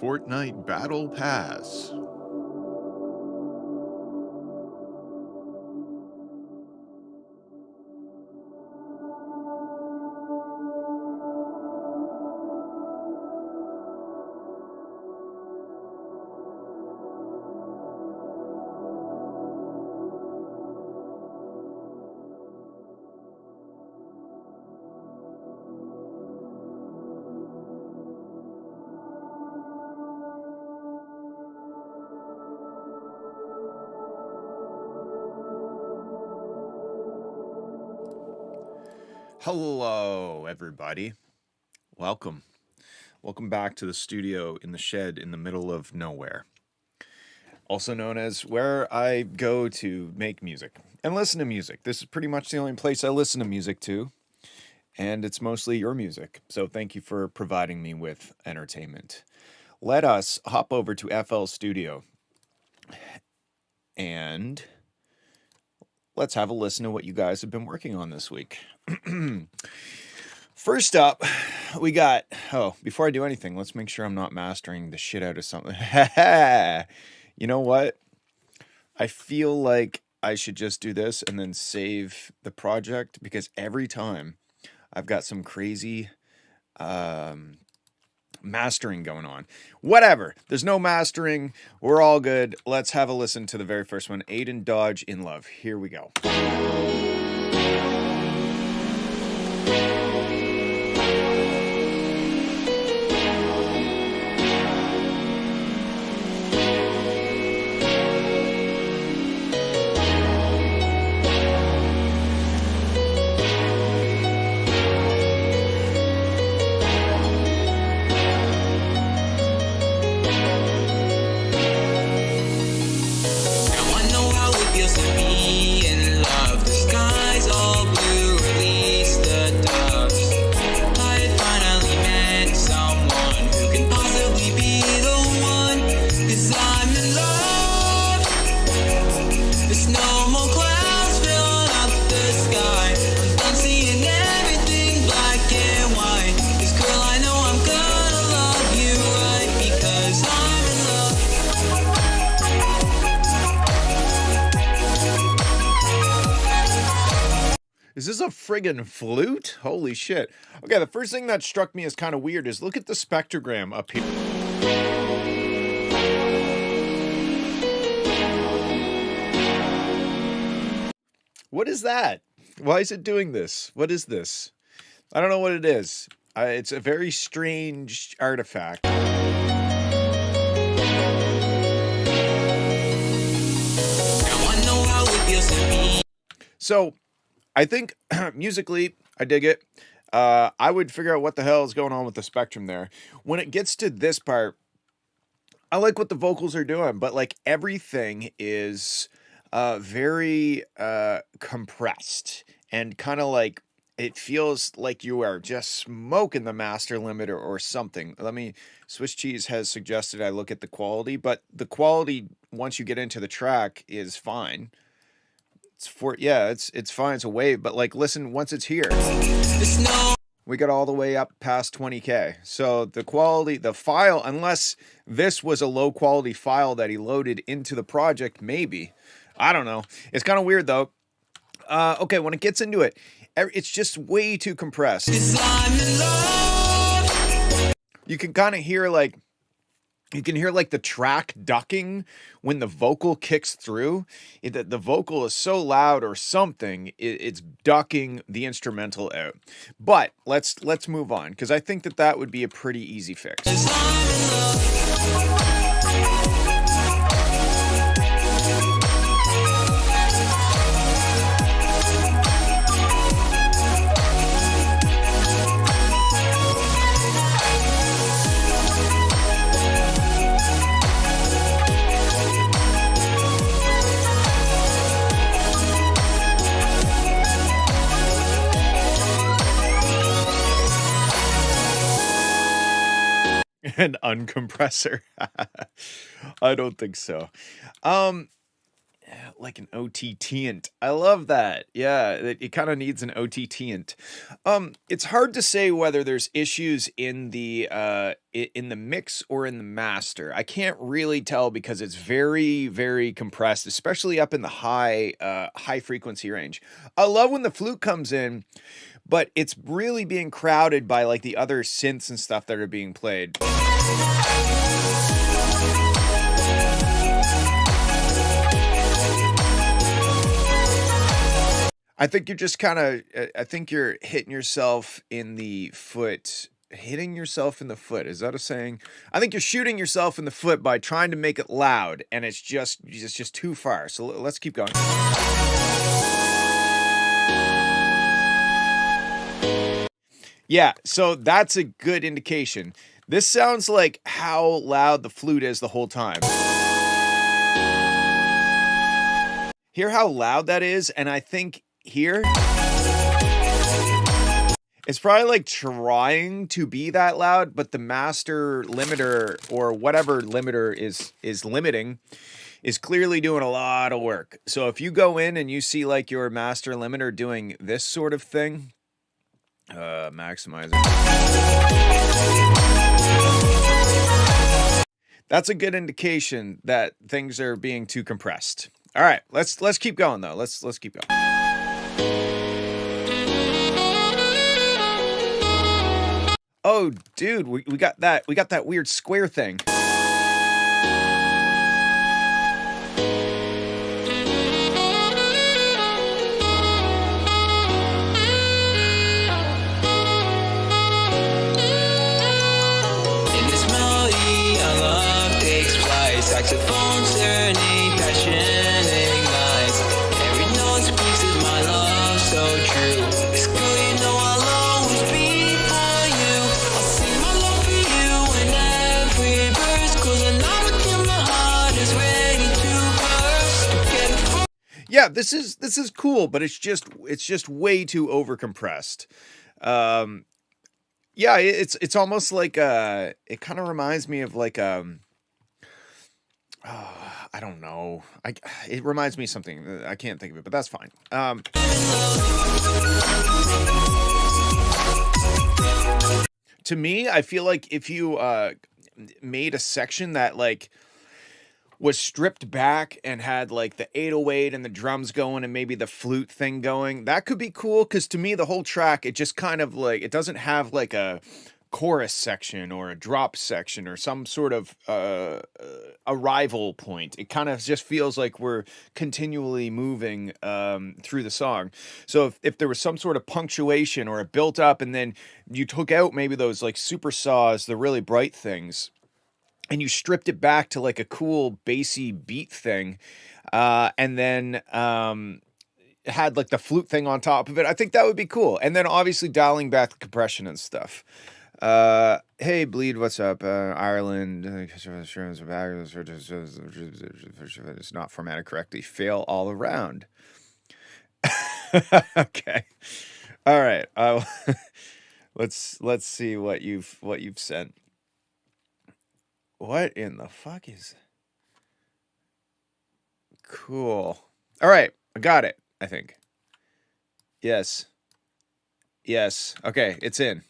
Fortnite Battle Pass. Hello, everybody. Welcome. Welcome back to the studio in the shed in the middle of nowhere. Also known as where I go to make music and listen to music. This is pretty much the only place I listen to music to, and it's mostly your music. So thank you for providing me with entertainment. Let us hop over to FL Studio and let's have a listen to what you guys have been working on this week. First up, we got, before I do anything, let's make sure I'm not mastering the shit out of something. You know what? I feel like I should just do this and then save the project, because every time I've got some crazy mastering going on. Whatever. There's no mastering. We're all good. Let's have a listen to the very first one. Aiden Dodge in Love. Here we go. Is this a friggin' flute? Holy shit. Okay, the first thing that struck me as kind of weird is look at the spectrogram up here. What is that? Why is it doing this? What is this? I don't know what it is. It's a very strange artifact. So, I think musically, I dig it. I would figure out what the hell is going on with the spectrum there. When it gets to this part, I like what the vocals are doing, but like everything is very compressed and kind of like it feels like you are just smoking the master limiter or something. Swiss Cheese has suggested I look at the quality, but the quality once you get into the track is fine. It's fine. It's a wave, but like, listen, once it's here, we got all the way up past 20K. So the quality, the file, unless this was a low quality file that he loaded into the project, maybe, I don't know. It's kind of weird though. Okay. When it gets into it, it's just way too compressed. You can kind of hear the track ducking when the vocal kicks through. The vocal is so loud or something, it's ducking the instrumental out. But let's move on, because I think that would be a pretty easy fix. An uncompressor. I don't think so. Like an OTT-ant. I love that. Yeah, it kind of needs an OTT-ant. It's hard to say whether there's issues in the in the mix or in the master. I can't really tell because it's very, very compressed, especially up in the high frequency range. I love when the flute comes in, but it's really being crowded by like the other synths and stuff that are being played. I think you're just kind of, I think you're hitting yourself in the foot. Hitting yourself in the foot. Is that a saying? I think you're shooting yourself in the foot by trying to make it loud, and it's just too far. So let's keep going. Yeah, so that's a good indication. This sounds like how loud the flute is the whole time. Hear how loud that is, and I think here it's probably like trying to be that loud, but the master limiter or whatever limiter is limiting is clearly doing a lot of work. So if you go in and you see like your master limiter doing this sort of thing, maximizer, that's a good indication that things are being too compressed. All right, let's keep going though. Let's keep going. Oh, dude, we got that weird square thing. Saxophone serenade, passion ignites. Every note speaks of my love so true. It's cool, you know I'll always be for you. I'll sing my love for you in every verse, 'cause I know within my heart is ready to burst. Yeah, this is cool, but it's just way too overcompressed. Yeah, it's almost like it kind of reminds me of like I don't know. It reminds me of something. I can't think of it, but that's fine. To me, I feel like if you made a section that like was stripped back and had like the 808 and the drums going and maybe the flute thing going, that could be cool. Because to me, the whole track, it just kind of like, it doesn't have like a chorus section or a drop section or some sort of arrival point. It kind of just feels like we're continually moving through the song. So if there was some sort of punctuation or a built up and then you took out maybe those like super saws, the really bright things, and you stripped it back to like a cool bassy beat thing, and then had like the flute thing on top of it, I think that would be cool. And then obviously dialing back the compression and stuff. Hey Bleed, what's up? Ireland, it's not formatted correctly. Fail all around. Okay, all right. Let's see what you've sent. What in the fuck is cool? All right, I got it. I think. Yes. Okay, it's in.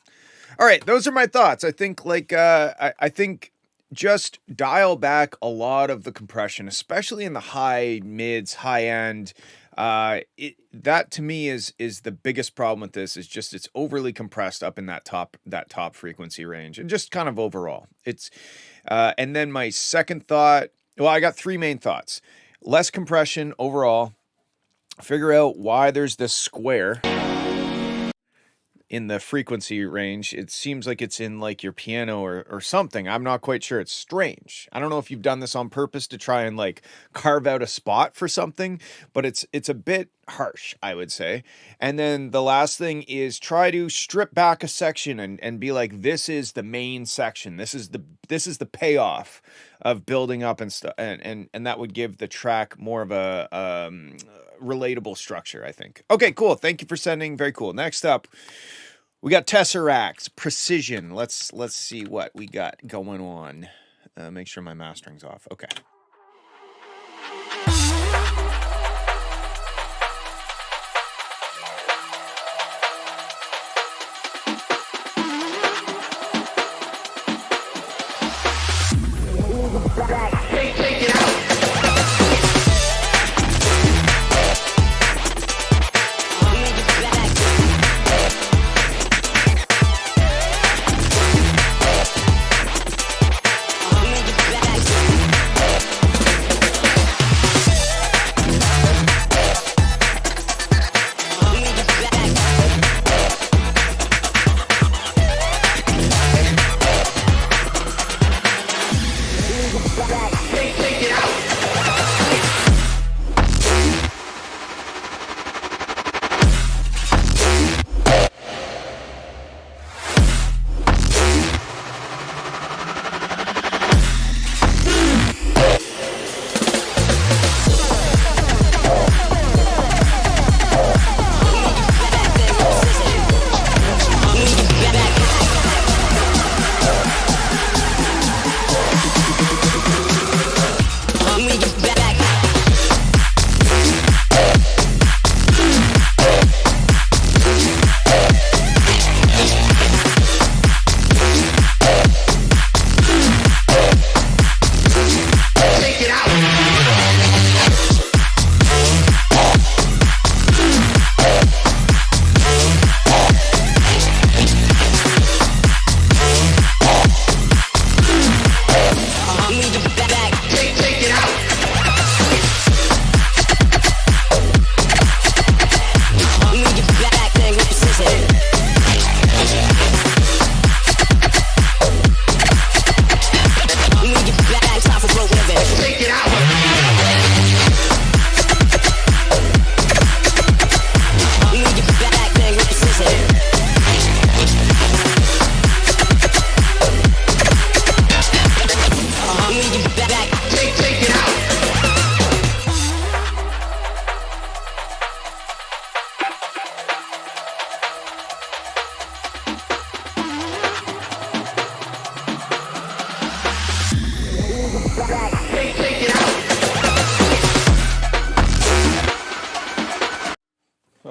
All right, those are my thoughts. I think like I think just dial back a lot of the compression, especially in the high mids, high end. That to me is the biggest problem with this, is just it's overly compressed up in that top frequency range, and just kind of overall. It's and then my second thought, well, I got three main thoughts. Less compression overall. Figure out why there's this square in the frequency range. It seems like it's in like your piano or something. I'm not quite sure. It's strange. I don't know if you've done this on purpose to try and like carve out a spot for something, but it's a bit harsh, I would say. And then the last thing is try to strip back a section and be like, this is the main section. This is the payoff of building up and stuff. And that would give the track more of a relatable structure, I think. Okay, cool. Thank you for sending. Very cool. Next up, we got Tesseracts, Precision. Let's see what we got going on. Make sure my mastering's off. Okay. Take it out.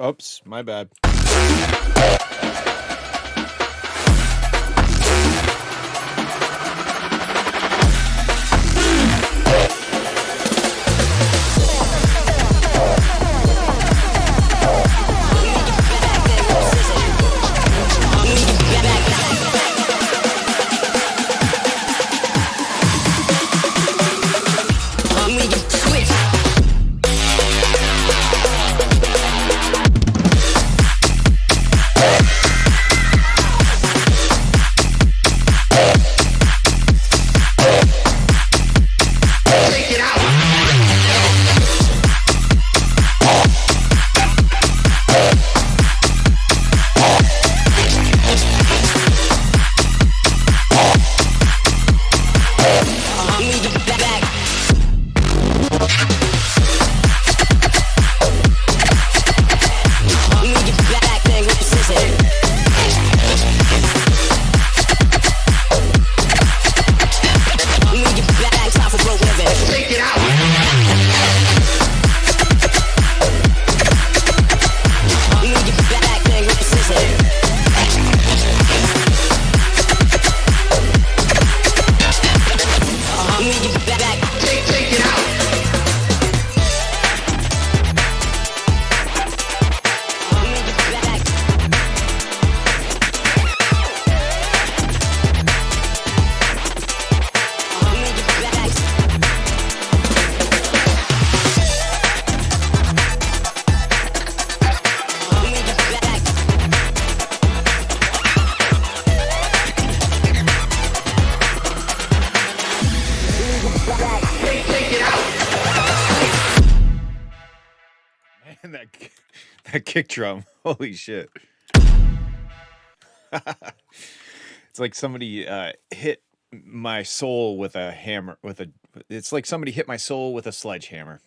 Oops, my bad. Man, that kick drum. Holy shit. It's like somebody hit my soul with a hammer it's like somebody hit my soul with a sledgehammer.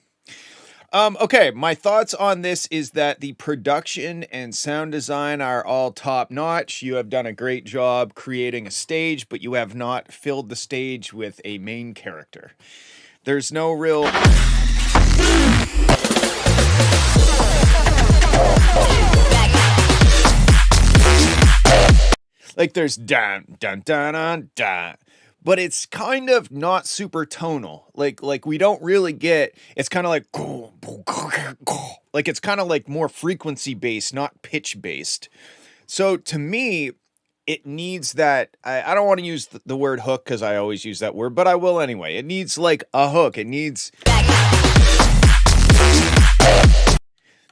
Okay, my thoughts on this is that the production and sound design are all top notch. You have done a great job creating a stage, but you have not filled the stage with a main character. There's no real like there's dun dun dun dun dun, but it's kind of not super tonal. Like we don't really get, it's kind of like it's kind of like more frequency based, not pitch based. So to me, it needs that, I don't want to use the word hook because I always use that word, but I will anyway. It needs like a hook. It needs,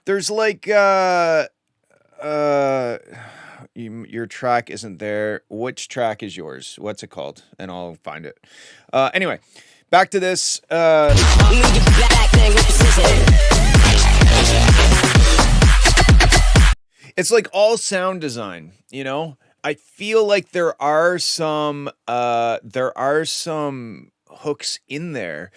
there's like your track isn't there. Which track is yours? What's it called? And I'll find it. Anyway, back to this. It's like all sound design, you know? I feel like there are some hooks in there,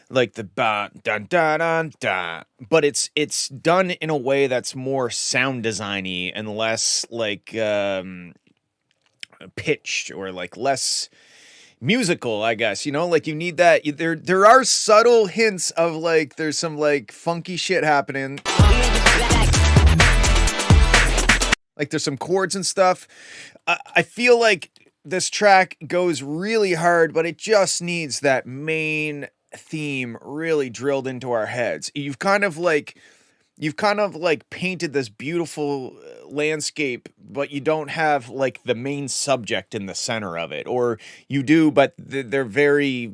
like the ba dun da dun da, but it's done in a way that's more sound designy and less like pitched or like less musical, I guess, you know, like you need that. There are subtle hints of like there's some like funky shit happening. Like there's some chords and stuff. I feel like this track goes really hard, but it just needs that main theme really drilled into our heads. You've kind of like painted this beautiful landscape, but you don't have like the main subject in the center of it, or you do, but they're very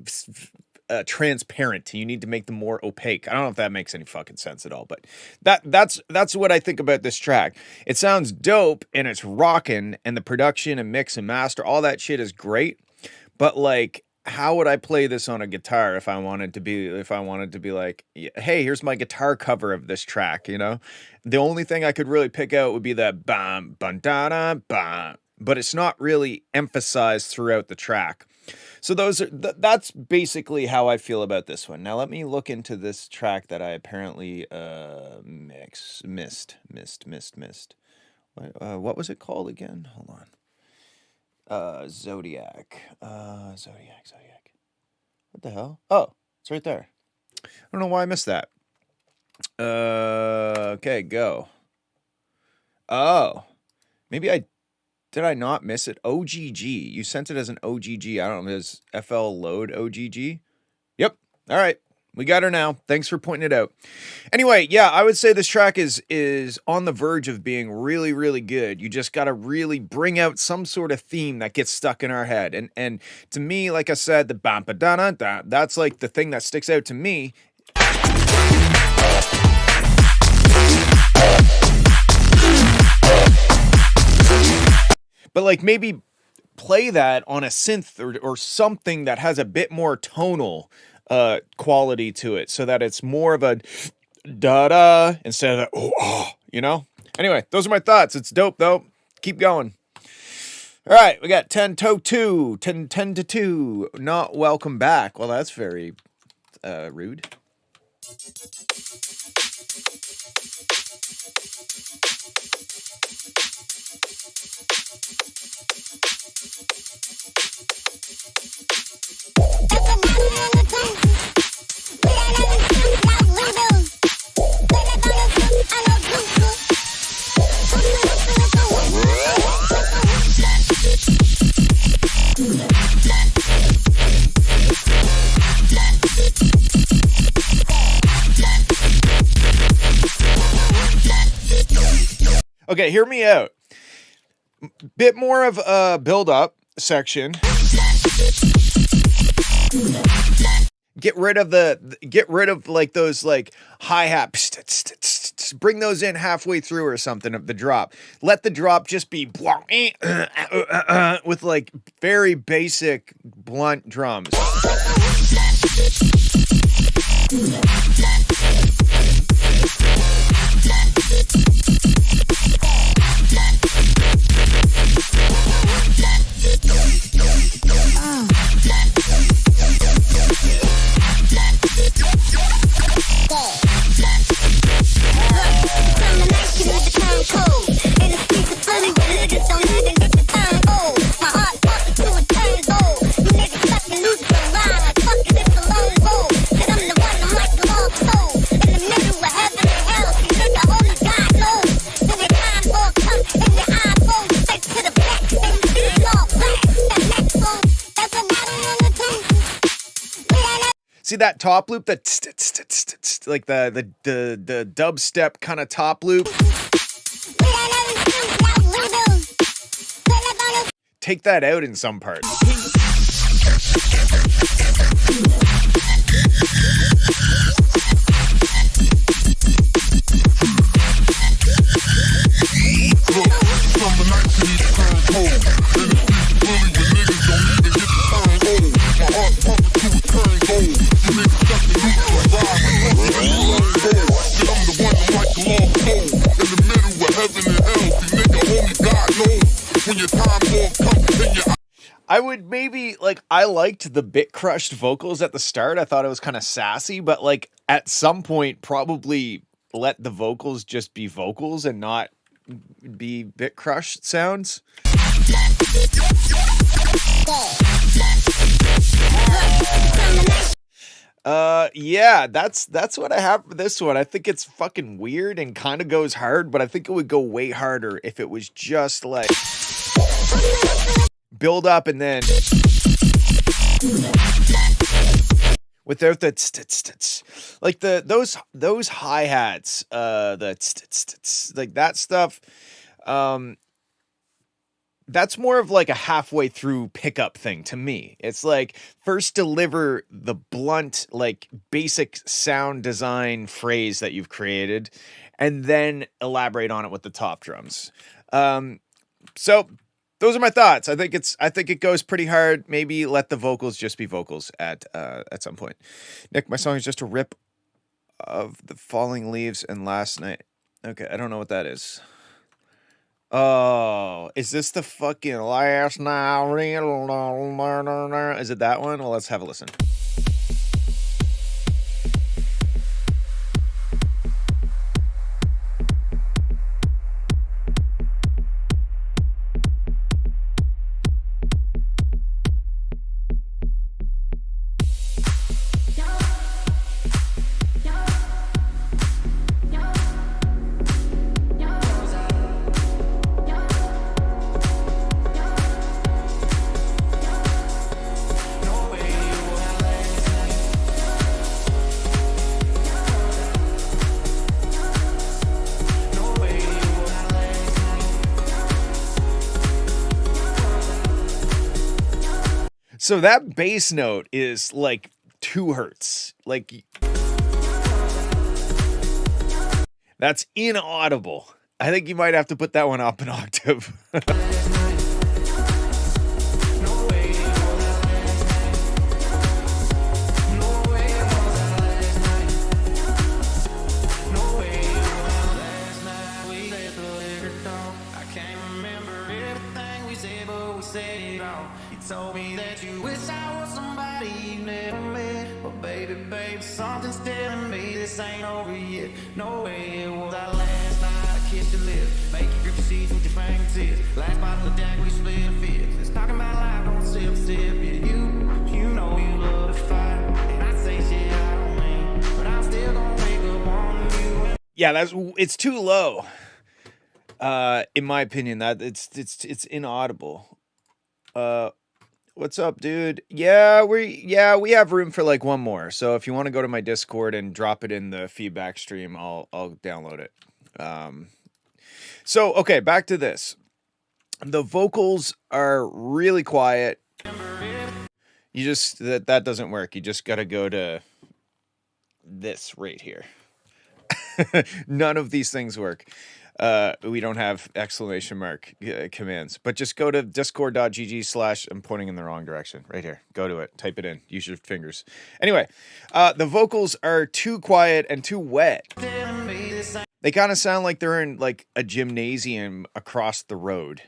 transparent. You need to make them more opaque. I don't know if that makes any fucking sense at all, but that's what I think about this track. It sounds dope and it's rocking, and the production and mix and master, all that shit is great. But like, how would I play this on a guitar if I wanted to be like, hey, here's my guitar cover of this track, you know? The only thing I could really pick out would be that bam, bam, da, da, bam, but it's not really emphasized throughout the track. So that's basically how I feel about this one. Now let me look into this track that I apparently missed. What was it called again? Hold on. Zodiac. Zodiac. What the hell? Oh, it's right there. I don't know why I missed that. Okay, go. Oh, maybe did I not miss it? OGG. You sent it as an OGG. I don't know. Is FL load OGG? Yep. All right. We got her now. Thanks for pointing it out. Anyway, yeah, I would say this track is on the verge of being really, really good. You just got to really bring out some sort of theme that gets stuck in our head. And to me, like I said, the bam ba da da da, that's like the thing that sticks out to me. But like maybe play that on a synth or something that has a bit more tonal quality to it, so that it's more of a da-da instead of oh, you know? Anyway, those are my thoughts. It's dope, though. Keep going. All right, we got 10 to 2. Not welcome back. Well, that's very rude. Okay, hear me out. Bit more of a build-up section. Get rid of like those like hi-hat. Bring those in halfway through or something of the drop. Let the drop just be with like very basic blunt drums. See that top loop, that like the dubstep kind of top loop. Take that out in some parts. I would maybe, like, I liked the bit crushed vocals at the start. I thought it was kind of sassy, but like at some point probably let the vocals just be vocals and not be bit crushed sounds. Yeah, that's what I have for this one. I think it's fucking weird and kind of goes hard, but I think it would go way harder if it was just like build up and then without the like those hi-hats, the like that stuff. That's more of like a halfway through pickup thing to me. It's like first deliver the blunt, like basic sound design phrase that you've created, and then elaborate on it with the top drums. So those are my thoughts. I think it goes pretty hard. Maybe let the vocals just be vocals at some point. Nick, my song is just a rip of the Falling Leaves and Last Night. Okay, I don't know what that is. Oh, is this the fucking Last Night? Is it that one? Well, let's have a listen. So that bass note is like 2 hertz. Like that's inaudible. I think you might have to put that one up an octave. Told me that you wish I was somebody you never met. But baby, something's telling me this ain't over yet. No way it was our last night. I kissed your lips, make you grip your seats with your fingertips. Last bottle of Jack, we split a fifth. It's talking about life, don't sip. Yeah, you know you love to fight. And I say shit I don't mean, but I'm still gonna wake up on you. Yeah, it's too low. In my opinion, that it's inaudible. What's up, dude? Yeah, we have room for like one more. So if you want to go to my Discord and drop it in the feedback stream, I'll download it. So okay, back to this. The vocals are really quiet. You just that doesn't work. You just got to go to this right here. None of these things work. We don't have exclamation mark commands, but just go to discord.gg/ I'm pointing in the wrong direction right here. Go to it, type it in, use your fingers. Anyway, the vocals are too quiet and too wet. They kind of sound like they're in like a gymnasium across the road.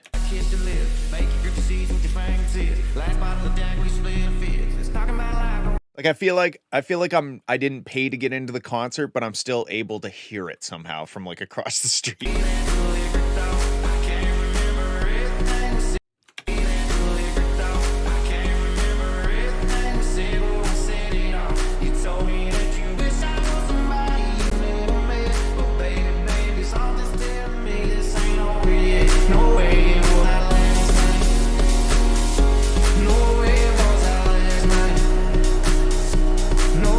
Like I feel like I didn't pay to get into the concert, but I'm still able to hear it somehow from like across the street. No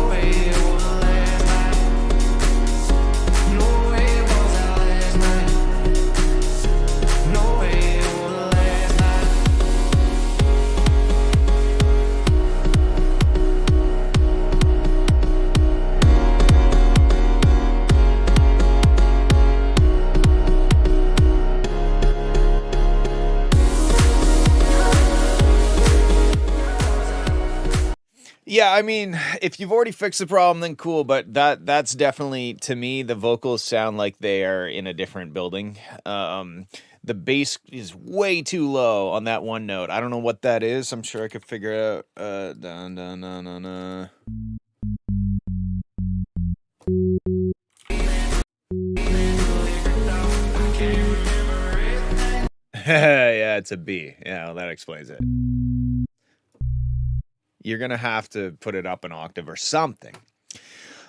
Yeah, I mean, if you've already fixed the problem, then cool. But that's definitely, to me, the vocals sound like they are in a different building. The bass is way too low on that one note. I don't know what that is. I'm sure I could figure it out. Dun, dun, dun, dun, dun. Yeah, it's a B. Yeah, well, that explains it. You're gonna have to put it up an octave or something.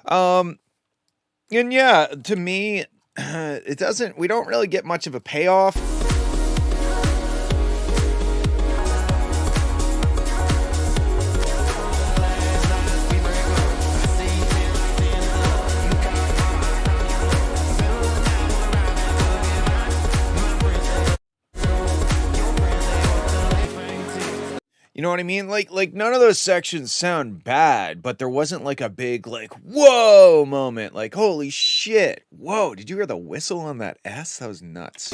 And yeah, to me, it doesn't. We don't really get much of a payoff. You know what I mean? Like none of those sections sound bad, but there wasn't like a big like whoa moment. Like holy shit! Whoa! Did you hear the whistle on that S? That was nuts.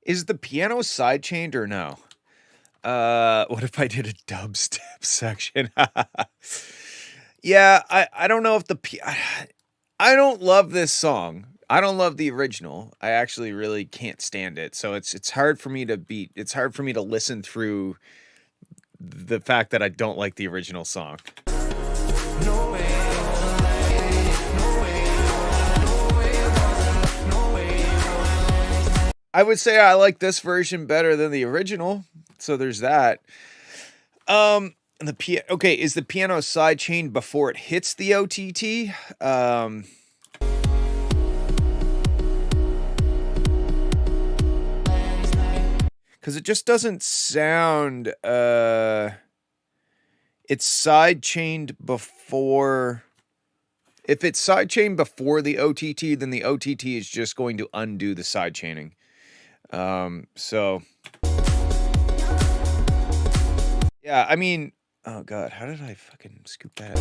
Is the piano sidechained or no? What if I did a dubstep section? Yeah, I don't know if I don't love this song. I don't love the original. I actually really can't stand it. So it's hard for me to beat. It's hard for me to listen through the fact that I don't like the original song. I would say I like this version better than the original. So there's that. Okay, is the piano sidechained before it hits the OTT? Because it just doesn't sound. It's sidechained before. If it's sidechained before the OTT, then the OTT is just going to undo the sidechaining. So yeah, I mean, oh god, how did I fucking scoop that?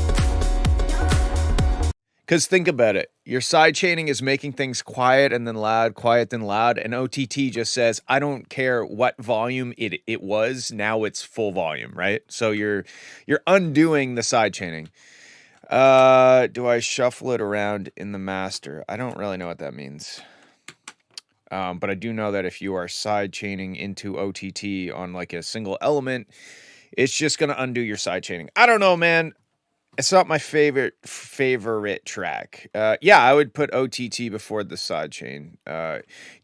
Because think about it, your sidechaining is making things quiet and then loud, quiet then loud, and OTT just says, I don't care what volume it was, now it's full volume, right? So you're undoing the sidechaining. Do I shuffle it around in the master? I don't really know what that means. But I do know that if you are sidechaining into OTT on like a single element, it's just going to undo your sidechaining. I don't know, man. It's not my favorite track. Yeah, I would put OTT before the sidechain.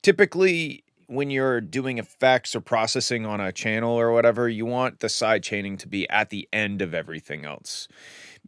Typically, when you're doing effects or processing on a channel or whatever, you want the sidechaining to be at the end of everything else.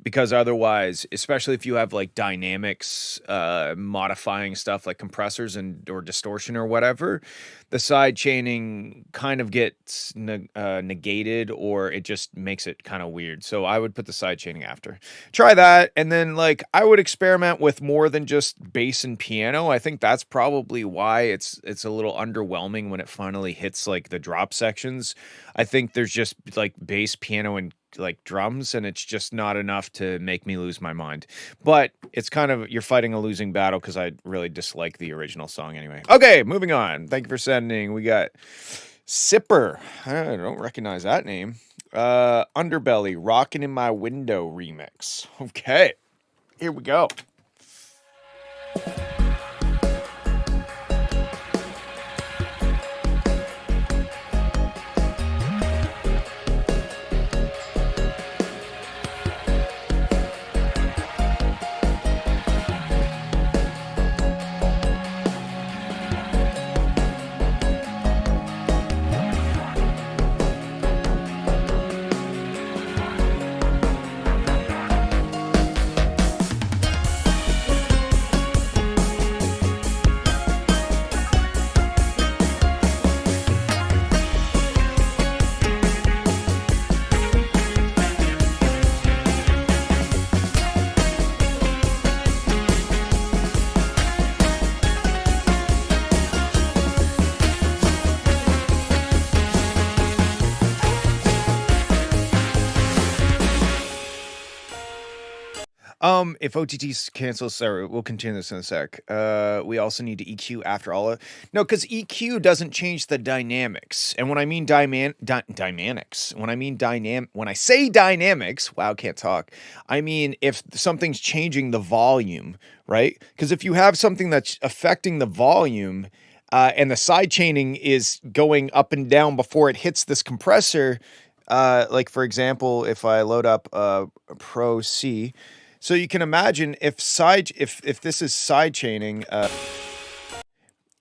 Because otherwise, especially if you have like dynamics, modifying stuff like compressors or distortion or whatever, the side chaining kind of gets negated, or it just makes it kind of weird. So I would put the side chaining after. Try that, and then like I would experiment with more than just bass and piano. I think that's probably why it's a little underwhelming when it finally hits like the drop sections. I think there's just like bass, piano, and like drums, and it's just not enough to make me lose my mind. But it's kind of, you're fighting a losing battle because I really dislike the original song anyway. Okay, moving on. Thank you for sending. We got Sipper. I don't recognize that name. Underbelly, Rockin' in My Window remix. Okay, here we go. If OTT cancels, sorry, we'll continue this in a sec. We also need to EQ after all of, no, because EQ doesn't change the dynamics. And when I mean dynamics, when I say dynamics, wow, can't talk. I mean, if something's changing the volume, right? Because if you have something that's affecting the volume, and the side chaining is going up and down before it hits this compressor, like for example, if I load up Pro C, so you can imagine if this is side chaining,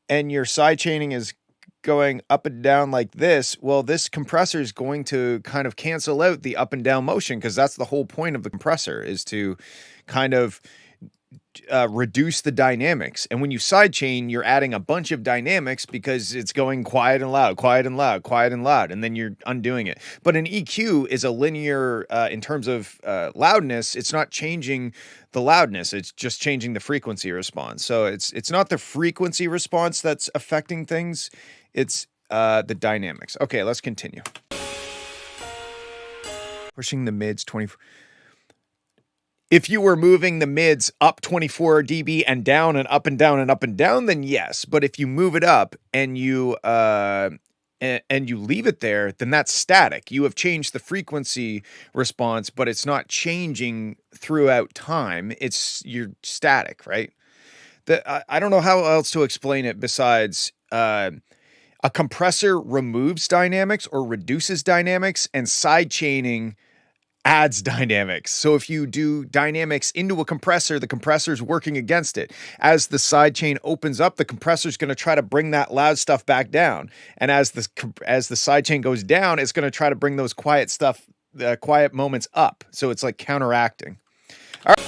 and your side chaining is going up and down like this, well, this compressor is going to kind of cancel out the up and down motion, because that's the whole point of the compressor, is to kind of reduce the dynamics. And when you sidechain, you're adding a bunch of dynamics because it's going quiet and loud, quiet and loud, quiet and loud, and then you're undoing it. But an EQ is a linear, in terms of loudness, it's not changing the loudness, it's just changing the frequency response. So it's not the frequency response that's affecting things, it's the dynamics. Okay, let's continue. Pushing the mids 20. If you were moving the mids up 24 dB and down and up and down and up and down, then yes. But if you move it up and you leave it there, then that's static. You have changed the frequency response, but it's not changing throughout time. You're static, right? I don't know how else to explain it besides a compressor removes dynamics or reduces dynamics, and side chaining adds dynamics. So if you do dynamics into a compressor, the compressor's working against it. As the side chain opens up, the compressor's going to try to bring that loud stuff back down. And as the side chain goes down, it's going to try to bring those quiet moments up. So it's like counteracting. All right.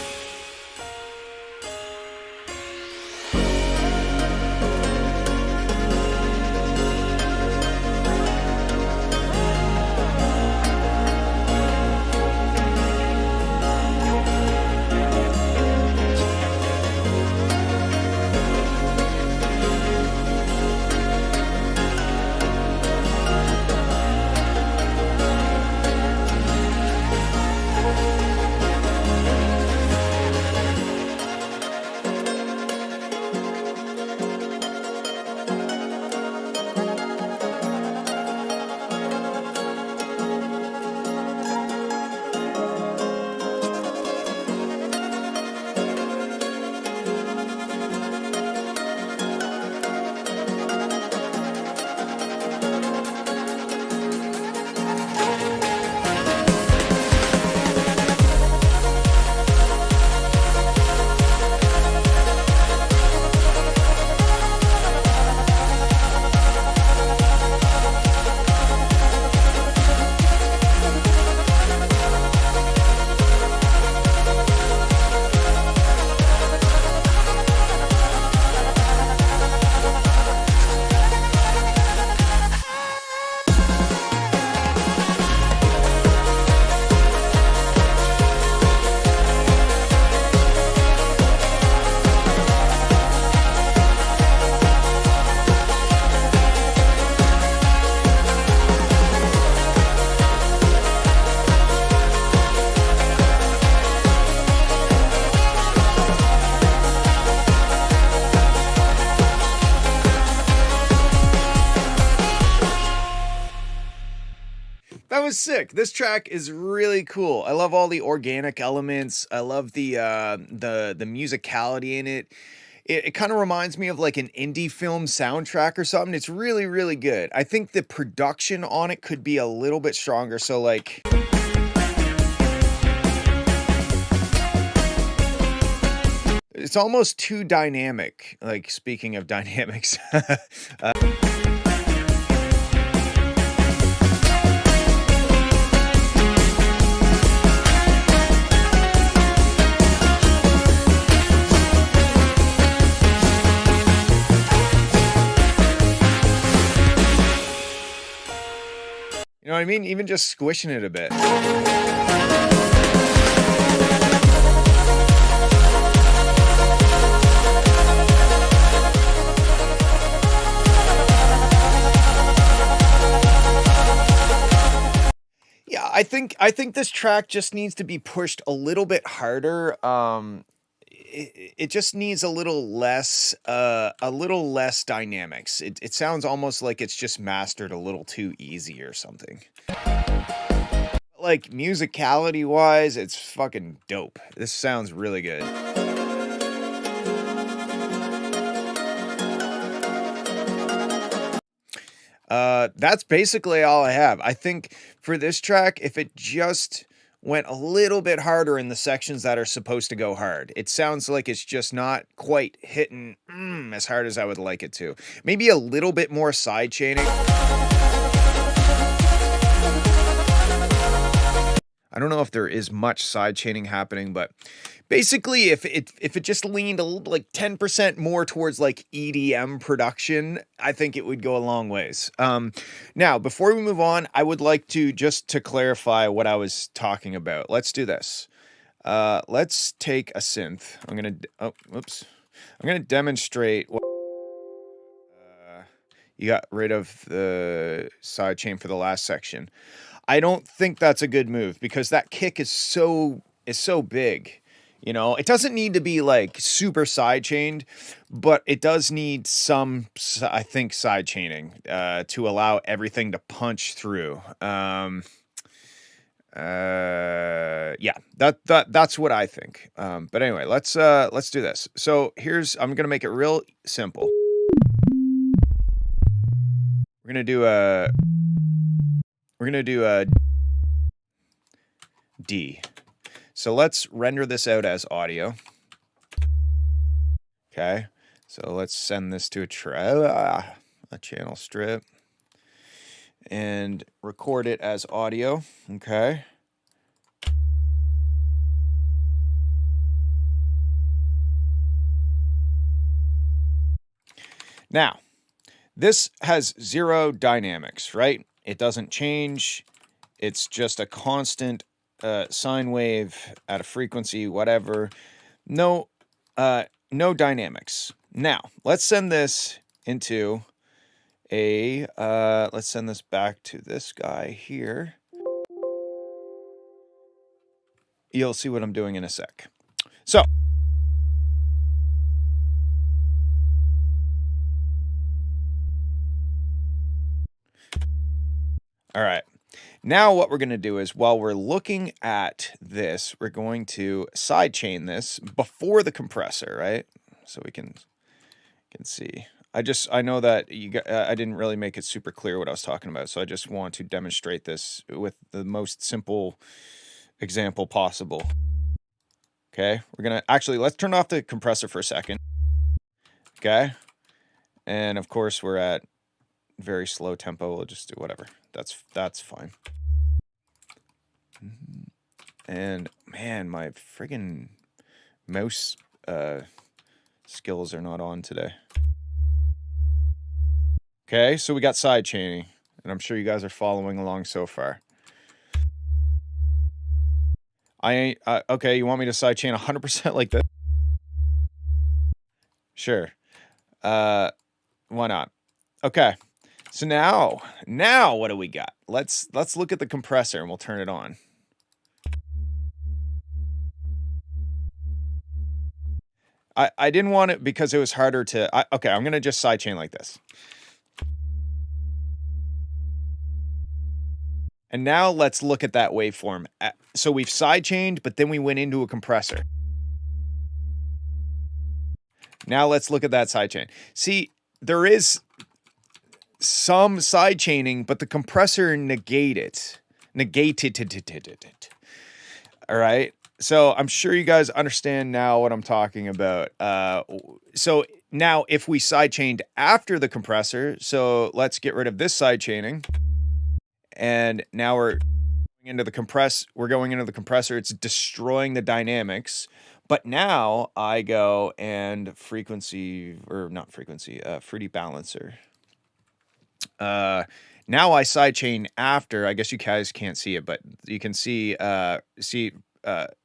That was sick. This track is really cool. I love all the organic elements. I love the musicality in it. It kind of reminds me of like an indie film soundtrack or something. It's really, really good. I think the production on it could be a little bit stronger. So like, it's almost too dynamic. Like, speaking of dynamics. You know what I mean? Even just squishing it a bit. Yeah, I think this track just needs to be pushed a little bit harder. It just needs a little less dynamics. It sounds almost like it's just mastered a little too easy or something. Like musicality wise, it's fucking dope. This sounds really good. That's basically all I have. I think for this track, if it just went a little bit harder in the sections that are supposed to go hard, it sounds like it's just not quite hitting as hard as I would like it to. Maybe a little bit more side chaining. I don't know if there is much side chaining happening, but basically if it just leaned a little, like 10% more towards like EDM production, I think it would go a long ways. Now, before we move on, I would like to just to clarify what I was talking about. Let's do this. Let's take a synth. I'm going to demonstrate what you got rid of the side chain for the last section. I don't think that's a good move because that kick is so big. You know, it doesn't need to be like super side chained, but it does need some, I think, side chaining to allow everything to punch through. Yeah, that's what I think. But anyway, let's do this. So I'm gonna make it real simple. We're gonna do a D. So let's render this out as audio. Okay. So let's send this to a channel strip and record it as audio. Okay. Now, this has zero dynamics, right? It doesn't change. It's just a constant sine wave at a frequency, whatever. No dynamics. Now, let's send this into let's send this back to this guy here. You'll see what I'm doing in a sec. So, all right. Now what we're going to do is while we're looking at this, we're going to sidechain this before the compressor, right? So we can see. I know that I didn't really make it super clear what I was talking about, so I just want to demonstrate this with the most simple example possible. Okay, we're going to actually, let's turn off the compressor for a second. Okay, and of course we're at very slow tempo. We'll just do whatever. That's fine. And man, my friggin' mouse skills are not on today. Okay, so we got side chaining, and I'm sure you guys are following along so far. Okay, you want me to side chain 100% like this? Sure. Why not? Okay. So now what do we got? Let's look at the compressor and we'll turn it on. I didn't want it because it was harder to. Okay, I'm gonna just sidechain like this. And now let's look at that waveform. So we've sidechained, but then we went into a compressor. Now let's look at that sidechain. See, there is some side chaining, but the compressor negated it. All right. So I'm sure you guys understand now what I'm talking about. So now if we side chained after the compressor, so let's get rid of this side chaining. And now we're going into the compressor. It's destroying the dynamics. But now I go and fruity balancer. Now I sidechain after. I guess you guys can't see it, but you can see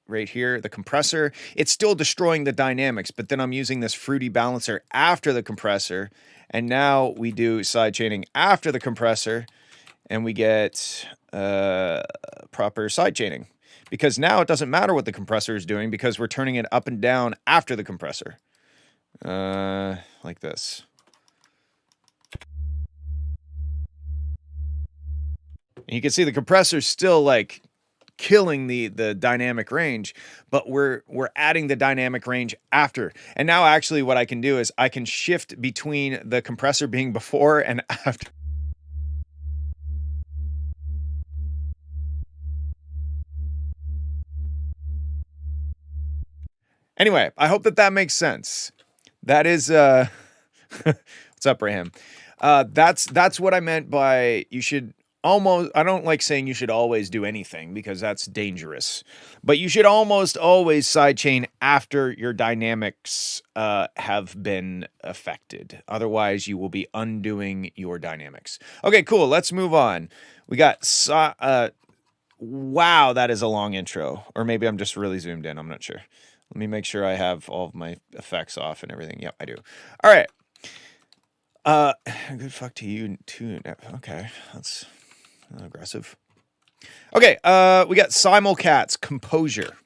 right here, the compressor. It's still destroying the dynamics, but then I'm using this fruity balancer after the compressor. And now we do sidechaining after the compressor. and we get proper sidechaining. Because now it doesn't matter what the compressor is doing because we're turning it up and down after the compressor. Like this. And you can see the compressor's still like killing the dynamic range, but we're adding the dynamic range after. And now actually what I can do is I can shift between the compressor being before and after. Anyway, I hope that makes sense. That is what's up, Raham? That's what I meant by you should almost, I don't like saying you should always do anything because that's dangerous, but you should almost always sidechain after your dynamics have been affected. Otherwise, you will be undoing your dynamics. Okay, cool. Let's move on. We got wow, that is a long intro, or maybe I'm just really zoomed in. I'm not sure. Let me make sure I have all of my effects off and everything. Yep, I do. All right. Good fuck to you too. Okay, that's aggressive. Okay, we got simulcats composure.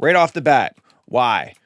Right off the bat. Why?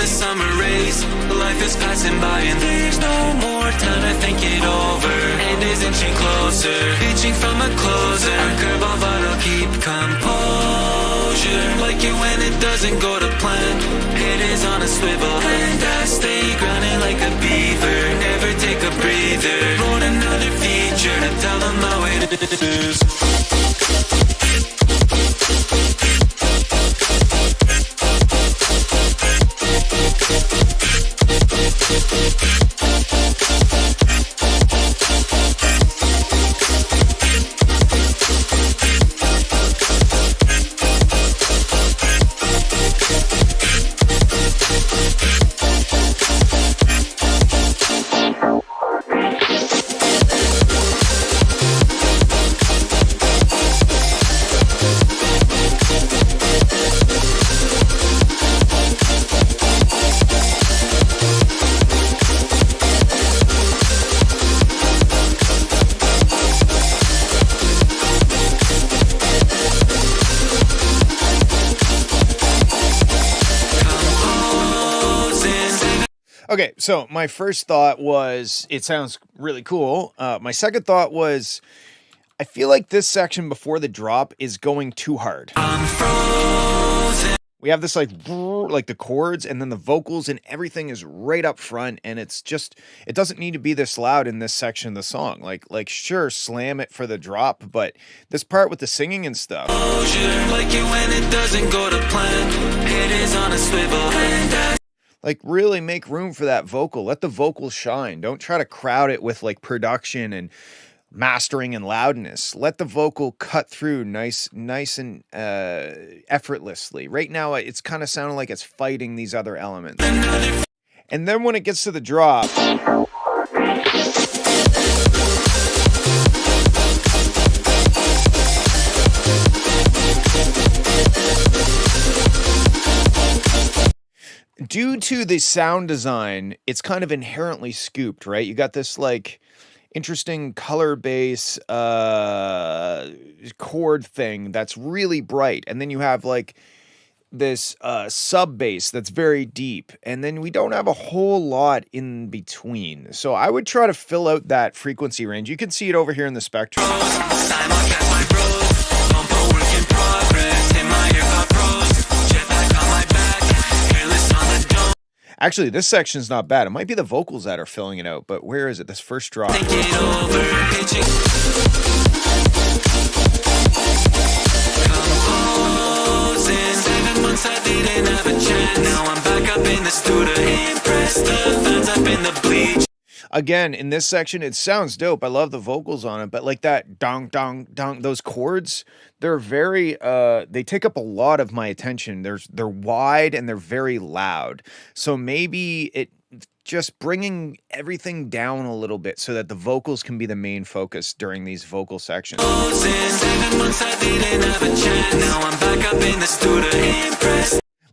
Summer race, life is passing by and there's no more time to think it over. And is inching closer, pitching from a closer. A curveball but I'll keep composure. Like it when it doesn't go to plan. Head is on a swivel and I stay grounded like a beaver. Never take a breather. Wrote another feature to tell them how it is. Okay, so my first thought was it sounds really cool. My second thought was I feel like this section before the drop is going too hard. We have this like the chords and then the vocals and everything is right up front, and it's just, it doesn't need to be this loud in this section of the song. Like sure, slam it for the drop, but this part with the singing and stuff. Like it when it doesn't go to plan. Head is on a swivel. Like really make room for that vocal. Let the vocal shine. Don't try to crowd it with like production and mastering and loudness. Let the vocal cut through nice and effortlessly. Right now it's kind of sounding like it's fighting these other elements. And then when it gets to the drop, due to the sound design, it's kind of inherently scooped, right? You got this like interesting color base chord thing that's really bright, and then you have like this sub bass that's very deep, and then we don't have a whole lot in between. So I would try to fill out that frequency range. You can see it over here in the spectrum. Actually, this section's not bad. It might be the vocals that are filling it out, but where is it? This first drop. Now I'm again, in this section, it sounds dope. I love the vocals on it, but like that dong dong dong, those chords, they're very they take up a lot of my attention. They're wide and they're very loud. So maybe it just bringing everything down a little bit so that the vocals can be the main focus during these vocal sections.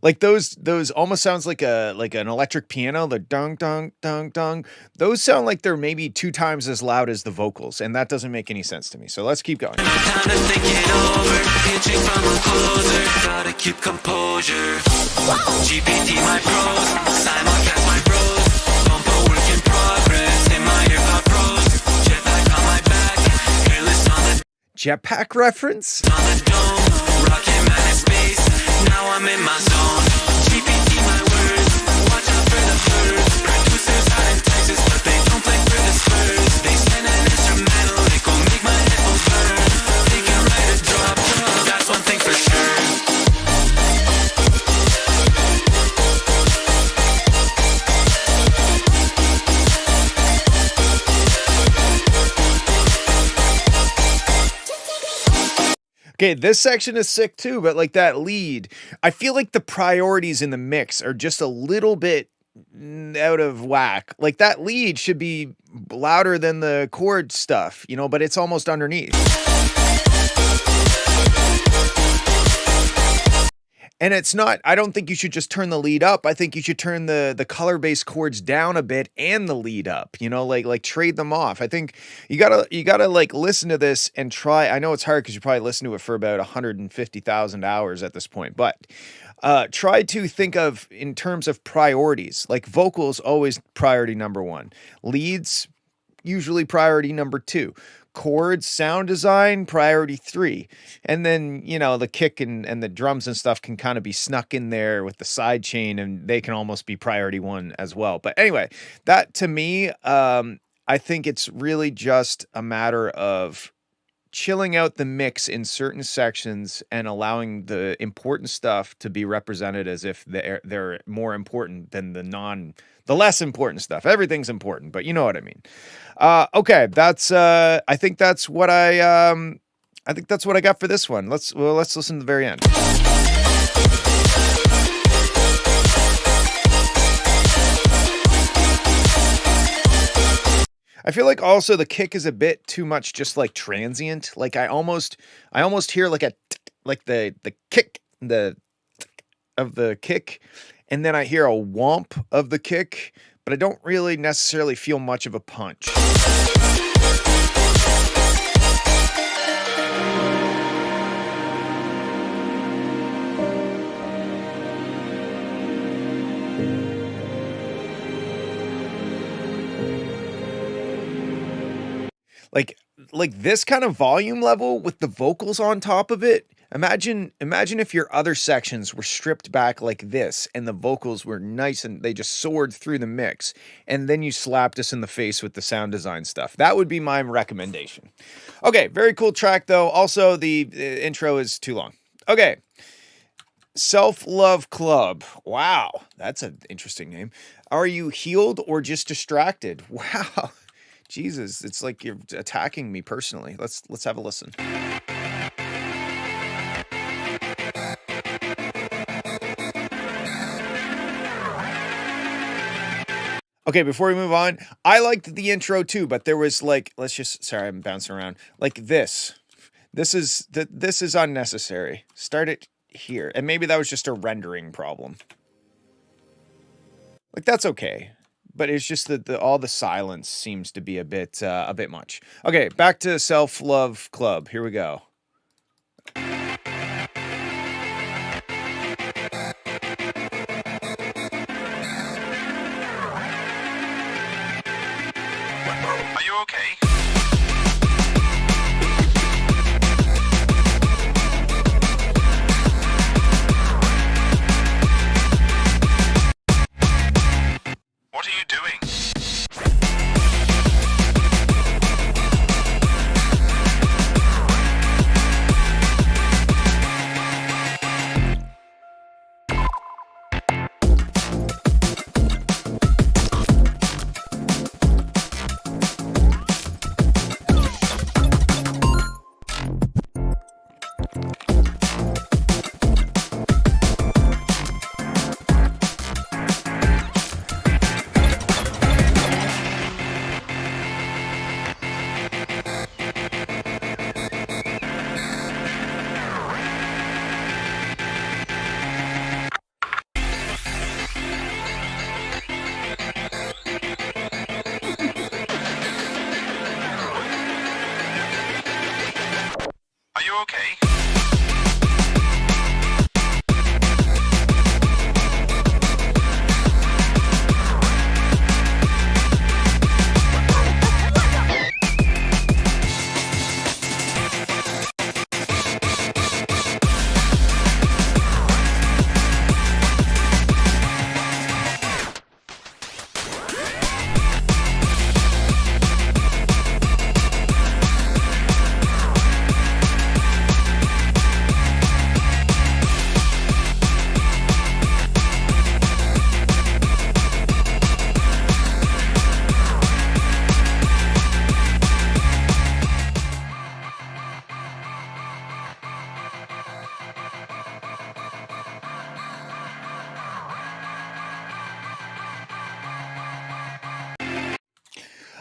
Like those almost sounds like an electric piano, the dong dong dong dong. Those sound like they're maybe 2 times as loud as the vocals, and that doesn't make any sense to me. So let's keep going. Gotta keep composure. GPT my pros, simulcast my bros. Bumper work in progress. In my earpod pros. Jetpack on my back. Hairless on the Jetpack reference? on the dome. Rocket man in space. Now I'm in my zone. GPT my words. Watch out for the birds. Producers out in Texas, but they don't play for the Spurs. They send an instrumental. They gon' make my headphones burn. They can write a drop. That's one thing for sure. Okay, this section is sick too, but like that lead, I feel like the priorities in the mix are just a little bit out of whack. Like that lead should be louder than the chord stuff, you know, but it's almost underneath. And it's not, I don't think you should just turn the lead up. I think you should turn the color-based chords down a bit and the lead up, you know, like trade them off. I think you gotta like listen to this and try. I know it's hard because you probably listened to it for about 150,000 hours at this point, but try to think of in terms of priorities. Like vocals, always priority number 1. Leads, usually priority number 2. Chords, sound design, priority 3. And then, you know, the kick and the drums and stuff can kind of be snuck in there with the side chain, and they can almost be priority 1 as well. But anyway, that to me, I think it's really just a matter of chilling out the mix in certain sections and allowing the important stuff to be represented as if they're more important than the less important stuff. Everything's important, but you know what I mean. Okay, that's I think that's what I got for this one. Let's listen to the very end. I feel like also the kick is a bit too much just like transient. Like I almost hear like the kick of the kick, and then I hear a whomp of the kick, but I don't really necessarily feel much of a punch. Like this kind of volume level with the vocals on top of it. Imagine if your other sections were stripped back like this and the vocals were nice and they just soared through the mix, and then you slapped us in the face with the sound design stuff. That would be my recommendation. Okay, very cool track though. Also, the intro is too long. Okay. Self-Love Club. Wow, that's an interesting name. Are you healed or just distracted? Wow. Jesus, it's like you're attacking me personally. Let's have a listen. Okay, before we move on, I liked the intro too, but there was like, sorry, I'm bouncing around. Like this. This is unnecessary. Start it here. And maybe that was just a rendering problem. Like that's okay. But it's just that all the silence seems to be a bit much. Okay, back to Self-Love Club. Here we go. Are you okay? What are you doing? you okay?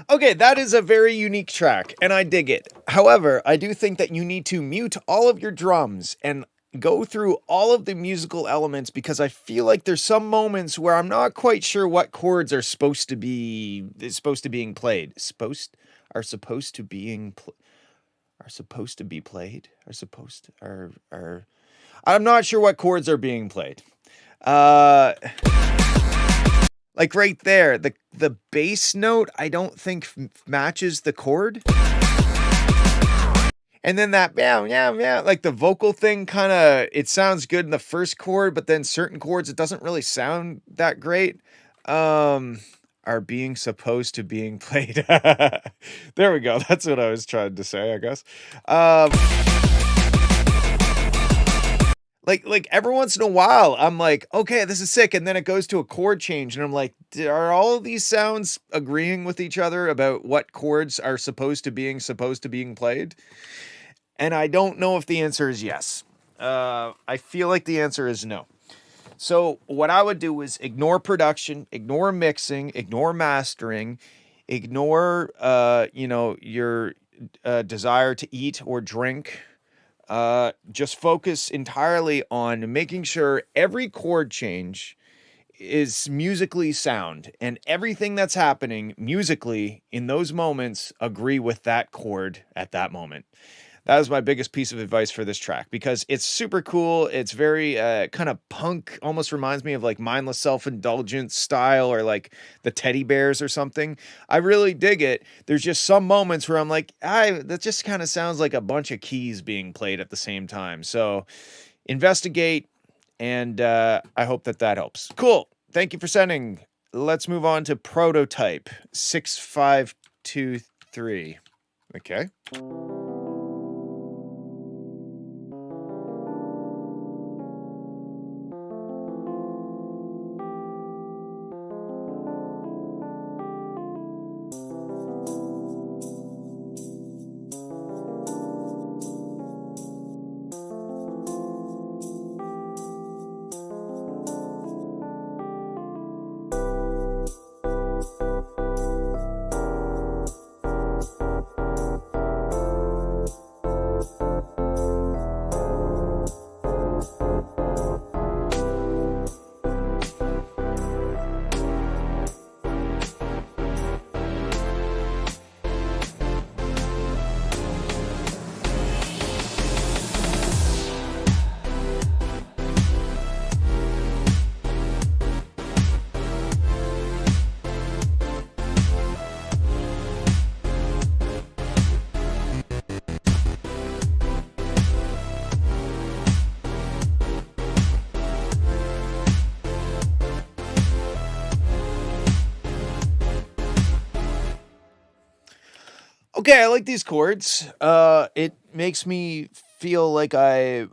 Okay, that is a very unique track, and I dig it. However, I do think that you need to mute all of your drums and go through all of the musical elements because I feel like there's some moments where I'm not quite sure what chords are supposed to be being played. Are supposed to being are supposed to be played? Are supposed to are I'm not sure what chords are being played. Like right there, the bass note I don't think matches the chord. And then that yeah, like the vocal thing kind of it sounds good in the first chord, but then certain chords it doesn't really sound that great. Are being supposed to being played. There we go. That's what I was trying to say, I guess. Like every once in a while, I'm like, okay, this is sick, and then it goes to a chord change, and I'm like, are all of these sounds agreeing with each other about what chords are supposed to being played? And I don't know if the answer is yes. I feel like the answer is no. So what I would do is ignore production, ignore mixing, ignore mastering, ignore your desire to eat or drink. Just focus entirely on making sure every chord change is musically sound and everything that's happening musically in those moments agree with that chord at that moment. That was my biggest piece of advice for this track because it's super cool. It's very kind of punk, almost reminds me of like Mindless Self-Indulgence style or like the Teddy Bears or something. I really dig it. There's just some moments where I'm like, that just kind of sounds like a bunch of keys being played at the same time. So investigate, and I hope that helps. Cool. Thank you for sending. Let's move on to Prototype 6523. Okay. Okay, I like these chords. It makes me feel like I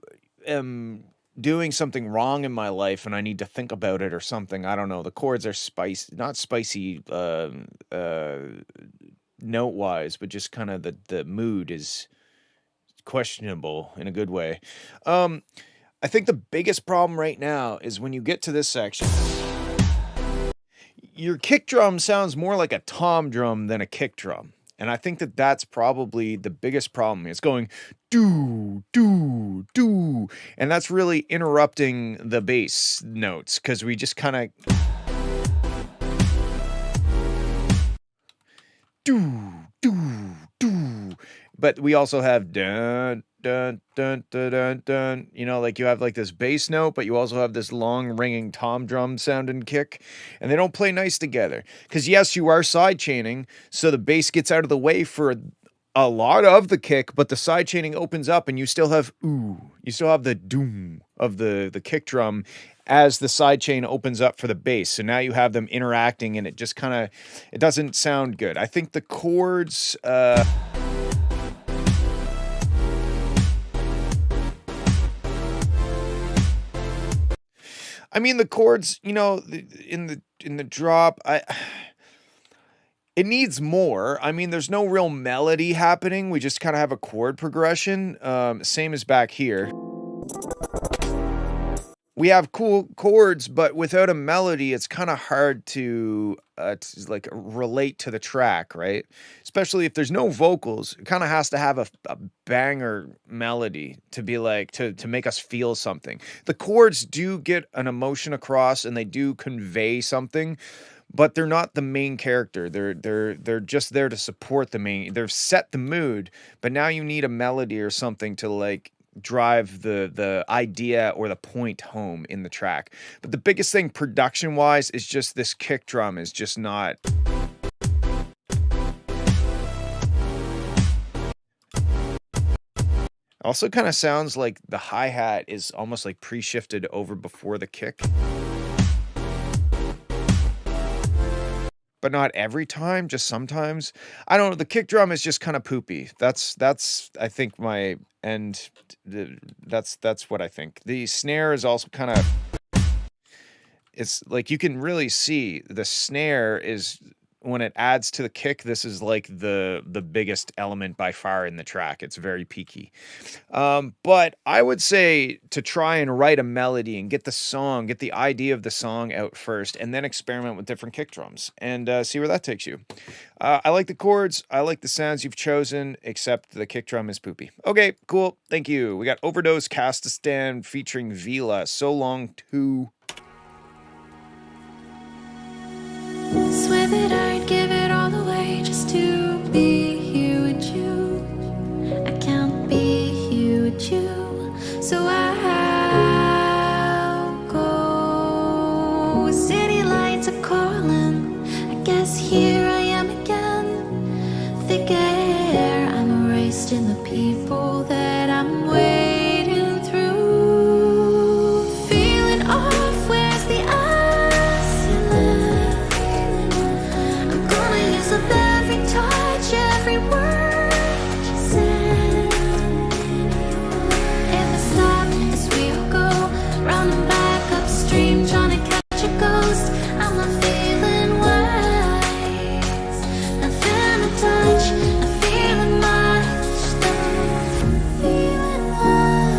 am doing something wrong in my life and I need to think about it or something. I don't know. The chords are not spicy note wise, but just kind of the mood is questionable in a good way. I think the biggest problem right now is when you get to this section, your kick drum sounds more like a tom drum than a kick drum. And I think that's probably the biggest problem. It's going do, do, do. And that's really interrupting the bass notes because we just kind of do, do, do. But we also have da, dun dun dun dun dun. You know, like you have like this bass note, but you also have this long ringing tom drum sounding kick, and they don't play nice together. Because yes, you are side chaining, so the bass gets out of the way for a lot of the kick, but the side chaining opens up, and you still have you still have the doom of the kick drum as the side chain opens up for the bass. So now you have them interacting, and it just kind of it doesn't sound good. I think the chords. I mean, the chords, you know, in the drop, it needs more. I mean, there's no real melody happening. We just kind of have a chord progression. Same as back here. We have cool chords, but without a melody, it's kind of hard to like relate to the track, right? Especially if there's no vocals, it kind of has to have a banger melody to be like to make us feel something. The chords do get an emotion across, and they do convey something, but they're not the main character. They're just there to support the main. They've set the mood, but now you need a melody or something to like drive the idea or the point home in the track. But the biggest thing production wise is just this kick drum is just not. Also kind of sounds like the hi-hat is almost like pre-shifted over before the kick. But not every time, just sometimes. I don't know, the kick drum is just kind of poopy. That's I think my end. That's what I think. The snare is also kind of. It's like you can really see the snare is when it adds to the kick. This is like the biggest element by far in the track. It's very peaky. But I would say to try and write a melody and get the idea of the song out first, and then experiment with different kick drums and see where that takes you. I like the chords. I like the sounds you've chosen, except the kick drum is poopy. Okay, cool. Thank you. We got Overdose Castistan featuring Vila. So Long 2. Swear that I'd give it all away just to be here with you. I can't be here with you, so I'll go. City lights are calling, I guess here I am again. Thick air, I'm erased in the people that I'm waiting through. Feeling off, where's the ice you left? I'm gonna use up every touch, every word you said. If I stop, as we all go, rounding back upstream, trying to catch a ghost. I'm not feeling wise, not feeling a touch, not feeling much, though. Feeling wise.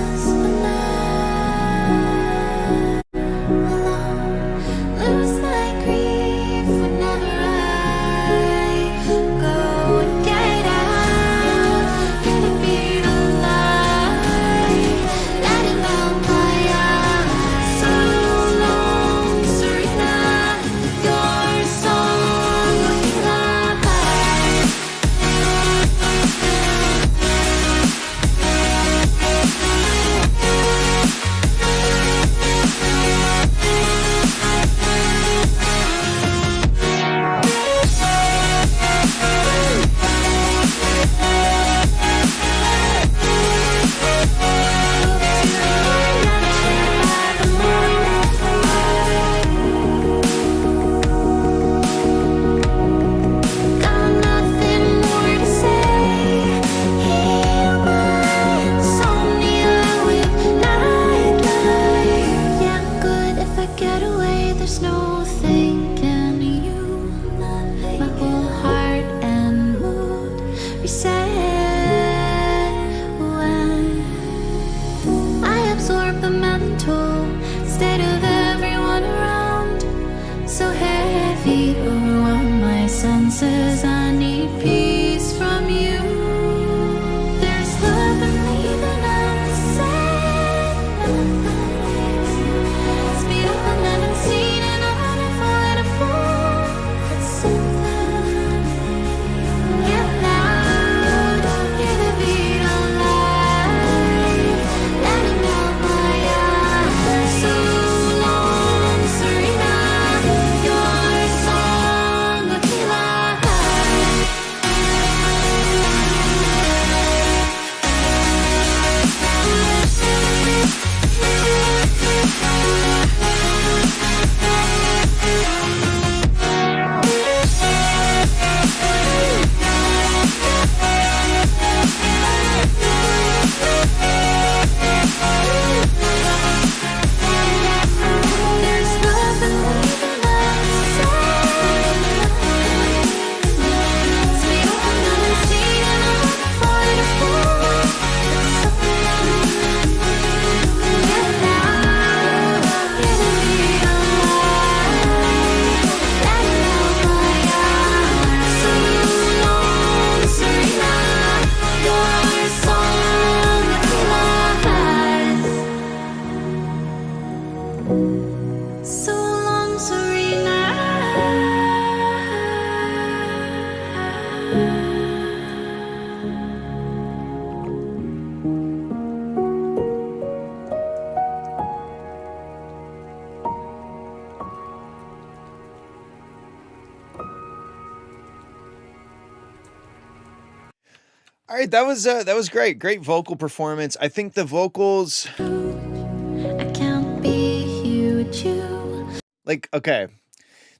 right, that was great. Great vocal performance. I think the vocals, I can't be here with you. like, okay,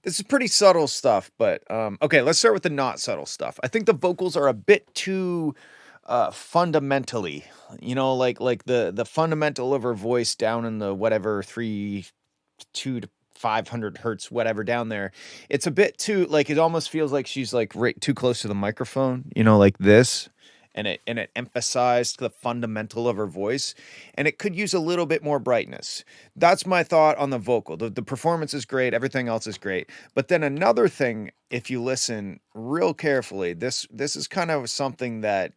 this is pretty subtle stuff, but okay, let's start with the not subtle stuff. I think the vocals are a bit too fundamentally, like the fundamental of her voice down in the whatever 2 to 500 hertz, whatever down there. It's a bit too, like, it almost feels like she's like right too close to the microphone, like this. And it emphasized the fundamental of her voice, and it could use a little bit more brightness. That's my thought on the vocal. The performance is great, everything else is great. But then another thing, if you listen real carefully, this is kind of something that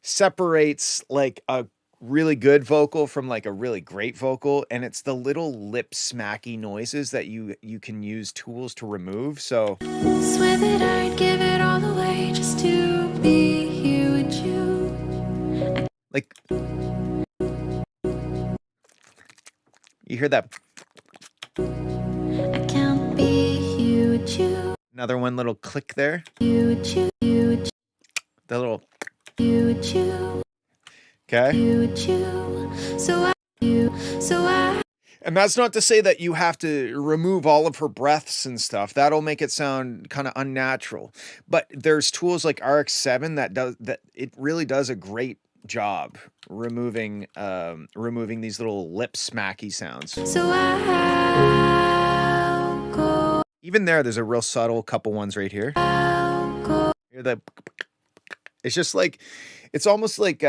separates like a really good vocal from like a really great vocal, and it's the little lip smacky noises that you can use tools to remove. So Swear that I'd give it all away just to be here with you. like you hear that, I can't be here with you. another one little click there, You with you, you with the little, you with you, okay. you with you. So I. And that's not to say that you have to remove all of her breaths and stuff. That'll make it sound kind of unnatural. But there's tools like RX-7 that it really does a great job removing these little lip smacky sounds. So I'll go. Even there's a real subtle couple ones right here. I'll go. Hear the, it's just like, it's almost like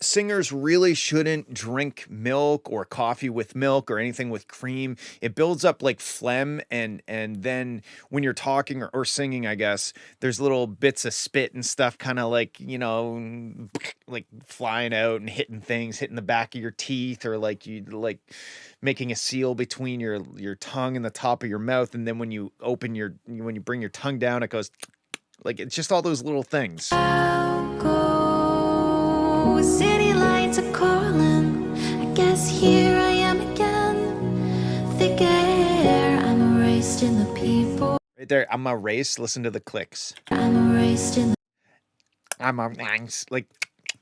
singers really shouldn't drink milk or coffee with milk or anything with cream. It builds up like phlegm, and then when you're talking or singing, I guess, there's little bits of spit and stuff kind of like, like flying out and hitting things, hitting the back of your teeth, or like you like making a seal between your tongue and the top of your mouth. And then when you bring your tongue down, it goes like, it's just all those little things. I'll go. City lights are calling. I guess here I am again. Thick air. I'm erased in the people. Right there, I'm erased. Listen to the clicks. I'm erased in the. Like,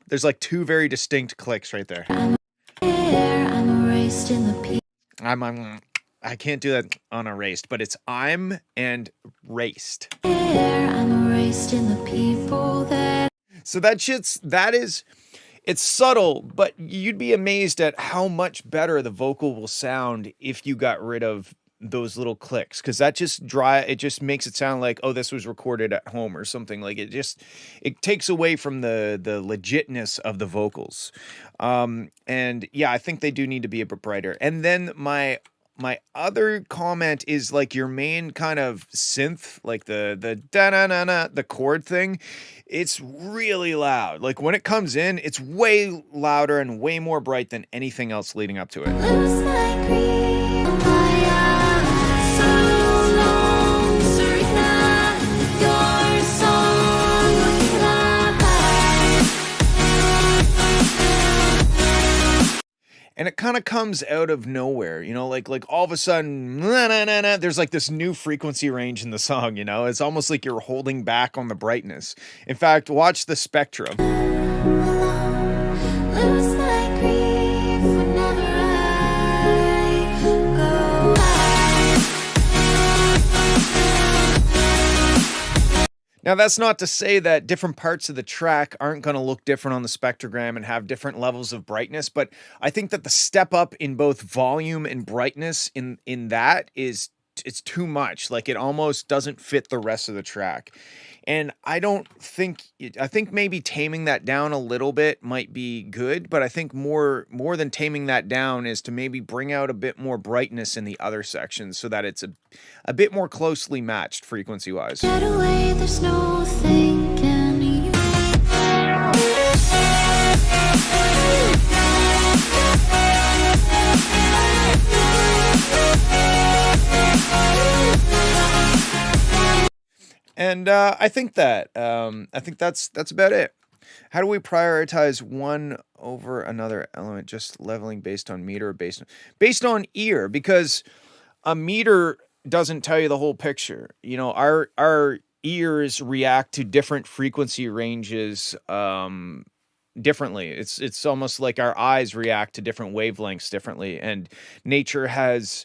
there's like two very distinct clicks right there. I'm erased in the people. I can't do that on erased, but it's I'm and raced. I'm erased in the people that. So it's subtle, but you'd be amazed at how much better the vocal will sound if you got rid of those little clicks, because it just makes it sound like, oh, this was recorded at home or something. Like, it takes away from the legitness of the vocals. And yeah, I think they do need to be a bit brighter. And then my other comment is like your main kind of synth, like the da-na-na-na, the chord thing. It's really loud. Like, when it comes in, it's way louder and way more bright than anything else leading up to it. Lose my grief, my eyes, so long, Serena, your song looking like. And it kind of comes out of nowhere, like all of a sudden, there's like this new frequency range in the song, It's almost like you're holding back on the brightness. In fact, watch the spectrum. Lose my grief whenever I go. Now, that's not to say that different parts of the track aren't going to look different on the spectrogram and have different levels of brightness, but I think that the step up in both volume and brightness in that it's too much. Like, it almost doesn't fit the rest of the track. And I think maybe taming that down a little bit might be good, but I think more than taming that down is to maybe bring out a bit more brightness in the other sections so that it's a bit more closely matched frequency-wise. Get away, there's no thinking you. And I think that's about it. How do we prioritize one over another element? Just leveling based on meter, or based on ear, because a meter doesn't tell you the whole picture. Our ears react to different frequency ranges differently. It's almost like our eyes react to different wavelengths differently, and nature has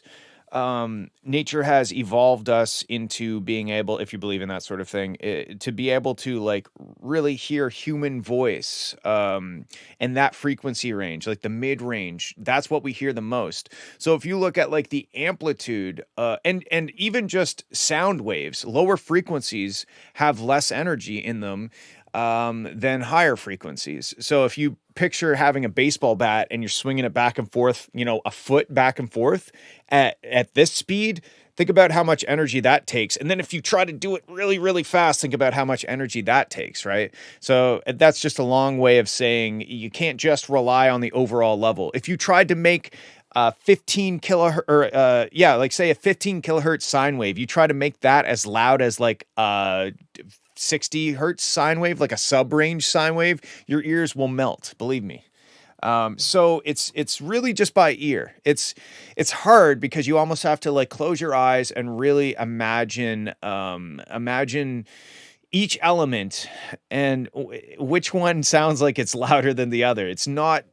nature has evolved us into being able, if you believe in that sort of thing, to be able to like really hear human voice, and that frequency range, like the mid range, that's what we hear the most. So if you look at like the amplitude, and even just sound waves, lower frequencies have less energy in them than higher frequencies. So if you picture having a baseball bat and you're swinging it back and forth, you know, a foot back and forth at this speed, think about how much energy that takes. And then if you try to do it really, really fast, think about how much energy that takes, right? So that's just a long way of saying you can't just rely on the overall level. If you tried to make 15 kilohertz, or like say a 15 kilohertz sine wave, you try to make that as loud as like 60 hertz sine wave, like a sub-range sine wave, your ears will melt, believe me. So it's really just by ear. It's hard because you almost have to like close your eyes and really imagine each element and which one sounds like it's louder than the other. It's not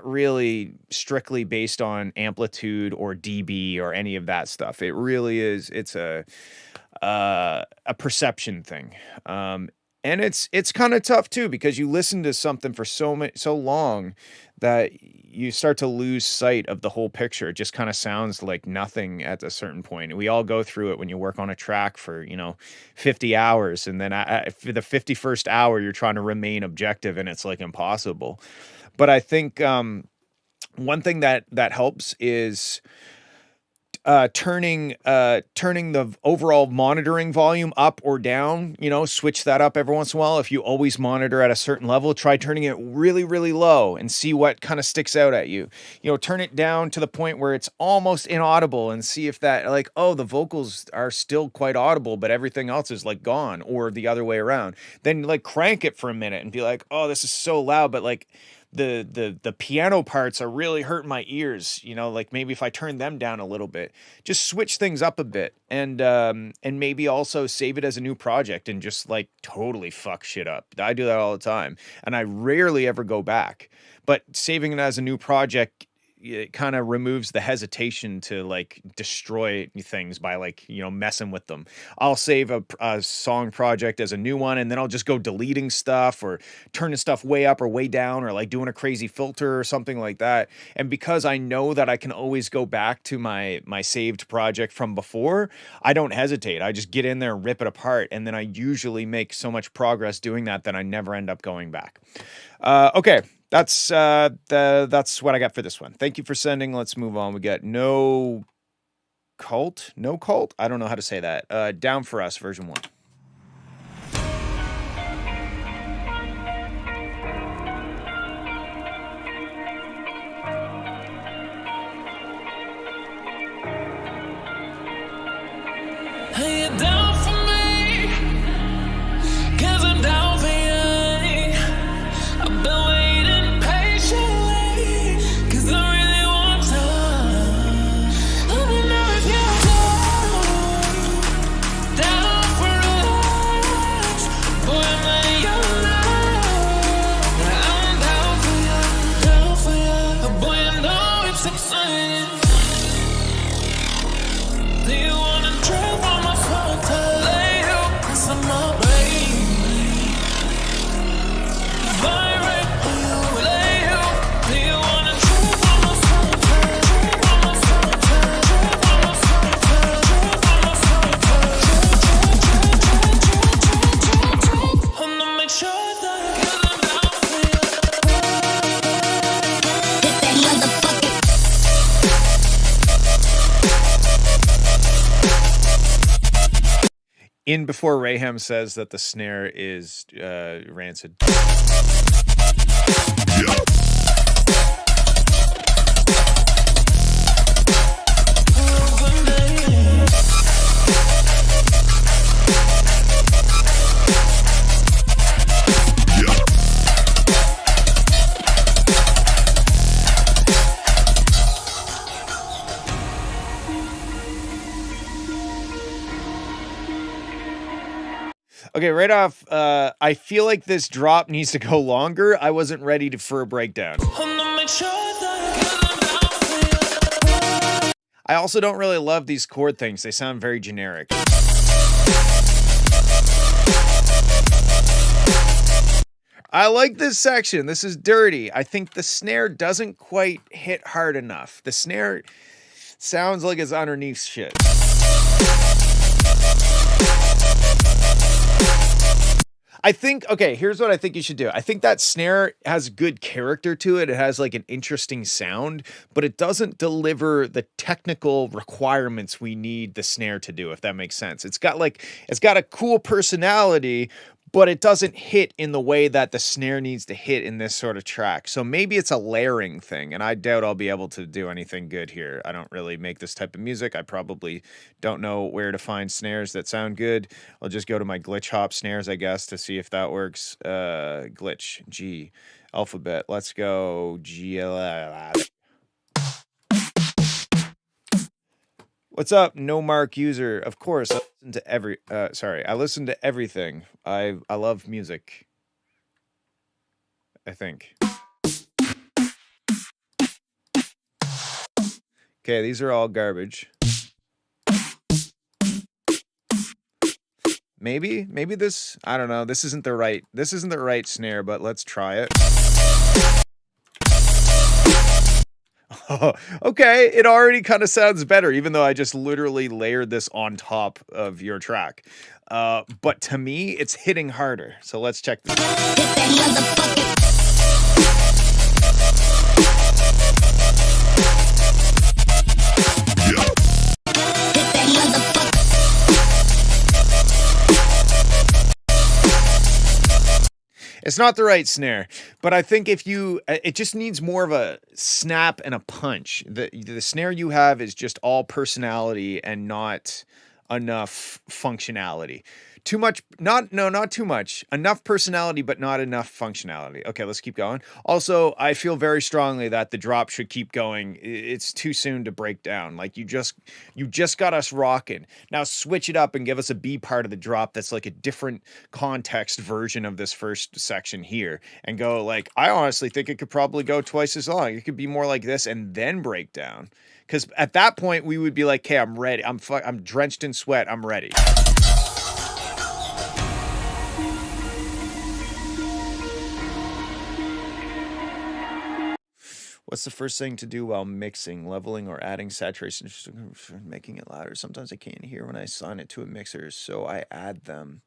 really strictly based on amplitude or dB or any of that stuff. It really is. It's a perception thing. And it's kind of tough too, because you listen to something for so long that you start to lose sight of the whole picture. It just kind of sounds like nothing at a certain point. We all go through it when you work on a track for, 50 hours. And then for the 51st hour, you're trying to remain objective and it's like impossible. But I think one thing that helps is turning the overall monitoring volume up or down, switch that up every once in a while. If you always monitor at a certain level, try turning it really, really low and see what kind of sticks out at you. Turn it down to the point where it's almost inaudible and see if that, like, oh, the vocals are still quite audible, but everything else is like gone, or the other way around. Then like crank it for a minute and be like, oh, this is so loud, but like the piano parts are really hurting my ears, like maybe if I turn them down a little bit, just switch things up a bit, and maybe also save it as a new project and just like totally fuck shit up. I do that all the time and I rarely ever go back, but saving it as a new project, it kind of removes the hesitation to like destroy things by like, messing with them. I'll save a song project as a new one, and then I'll just go deleting stuff or turning stuff way up or way down, or like doing a crazy filter or something like that. And because I know that I can always go back to my saved project from before, I don't hesitate. I just get in there and rip it apart. And then I usually make so much progress doing that I never end up going back. Okay. That's what I got for this one. Thank you for sending. Let's move on. We got no cult. I don't know how to say that. Down for Us version 1. Hey, you down for me? 'Cause I'm down for you. I've been waiting patiently, 'cause I really want to. Let me know if you're down for us. Boy, I'm letting you know I'm down for you. Boy, I know it's exciting. Do you wanna drive on my phone to lay you? 'Cause I'm not ready. Vibrate on you, lay you. Do you wanna drive on my phone to drive on my phone to drive on my phone to drive on my phone to I'm gonna make sure that 'cause I'm down for you. Hit that motherfucker. In before Raham says that the snare is rancid. Okay, right off, I feel like this drop needs to go longer. I wasn't ready for a breakdown. I also don't really love these chord things. They sound very generic. I like this section. This is dirty. I think the snare doesn't quite hit hard enough. The snare sounds like it's underneath shit. I think, okay, here's what I think you should do. I think that snare has good character to it. It has like an interesting sound, but it doesn't deliver the technical requirements we need the snare to do, if that makes sense. It's got a cool personality, but it doesn't hit in the way that the snare needs to hit in this sort of track. So maybe it's a layering thing, and I doubt I'll be able to do anything good here. I don't really make this type of music. I probably don't know where to find snares that sound good. I'll just go to my glitch hop snares, I guess, to see if that works. Glitch, G, alphabet. Let's go G. What's up, no mark user? Of course, I listen to I listen to everything. I love music. I think. Okay, these are all garbage. Maybe this, I don't know. This isn't the right snare, but let's try it. Okay, it already kind of sounds better, even though I just literally layered this on top of your track. But to me, it's hitting harder. So let's check this out. It's not the right snare, but I think if you, it just needs more of a snap and a punch. The snare you have is just all personality and not enough functionality. Too much, not too much. Enough personality, but not enough functionality. Okay, let's keep going. Also, I feel very strongly that the drop should keep going. It's too soon to break down. Like you just got us rocking. Now switch it up and give us a B part of the drop that's like a different context version of this first section here, and go like, I honestly think it could probably go twice as long. It could be more like this and then break down. Because at that point we would be like, okay, I'm ready. I'm drenched in sweat. I'm ready. What's the first thing to do while mixing, leveling, or adding saturation? Making it louder. Sometimes I can't hear when I assign it to a mixer, so I add them.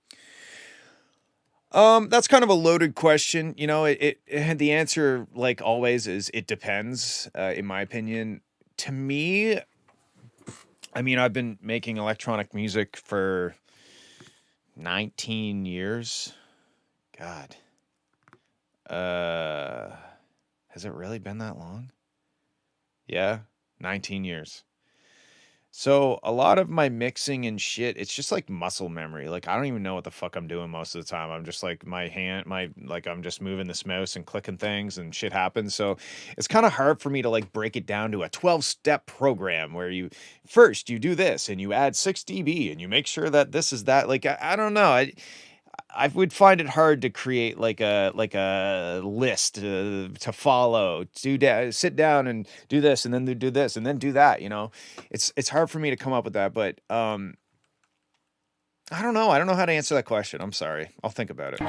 That's kind of a loaded question. You know, the answer, like always, is it depends. In my opinion, to me, I mean, I've been making electronic music for 19 years. God. Has it really been that long? Yeah, 19 years. So a lot of my mixing and shit, it's just like muscle memory. Like I don't even know what the fuck I'm doing most of the time. I'm just like I'm just moving this mouse and clicking things and shit happens. So it's kind of hard for me to like break it down to a 12-step program where you do this and you add 6 dB and you make sure that this is that. Like I don't know. I would find it hard to create like a list to follow. Sit down and do this, and then do this, and then do that. You know, it's hard for me to come up with that. But I don't know. I don't know how to answer that question. I'm sorry. I'll think about it.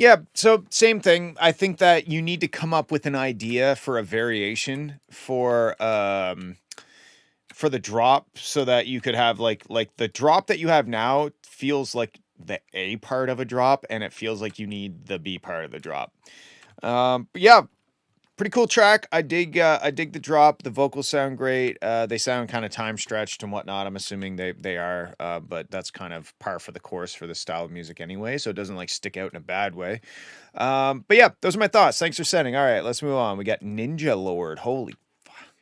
Yeah, so same thing. I think that you need to come up with an idea for a variation for the drop so that you could have like the drop that you have now feels like the A part of a drop and it feels like you need the B part of the drop. But yeah, pretty cool track. I dig the drop. The vocals sound great. They sound kind of time stretched and whatnot. I'm assuming they are, but that's kind of par for the course for this style of music anyway, so it doesn't like stick out in a bad way. But yeah, those are my thoughts. Thanks for sending. All right, let's move on. We got Ninja Lord. Holy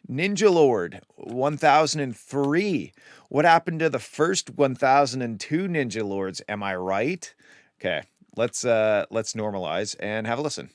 Ninja Lord 1003. What happened to the first 1002 Ninja Lords? Am I right? Okay, let's normalize and have a listen.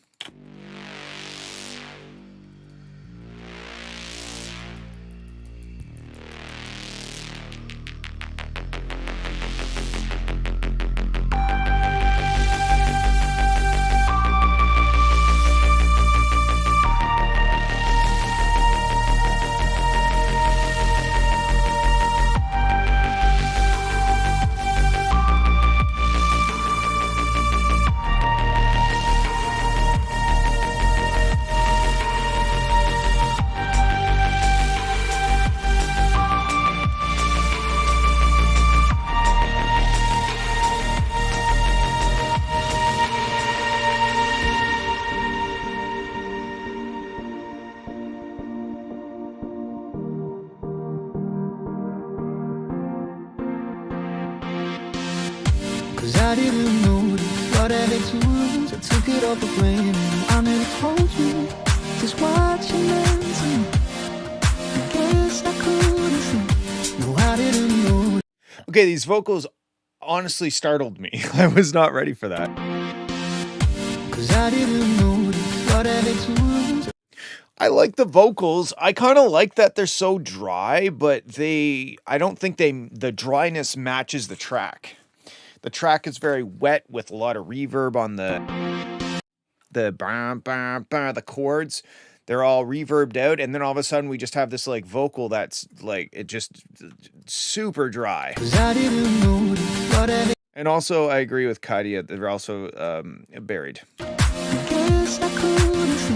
Cause I didn't notice what I had to lose. I took it off a plane and I never told you just what you meant to me. I guess I couldn't see. No, I didn't know. Okay, these vocals honestly startled me. I was not ready for that. Cause I didn't notice what I had to lose. I like the vocals. I kind of like that they're so dry, but I don't think the dryness matches the track. The track is very wet with a lot of reverb on the chords. They're all reverbed out, and then all of a sudden we just have this like vocal that's like it just super dry. 'Cause I didn't notice what I And also, I agree with Kadia. They're also buried. guess I couldn't see.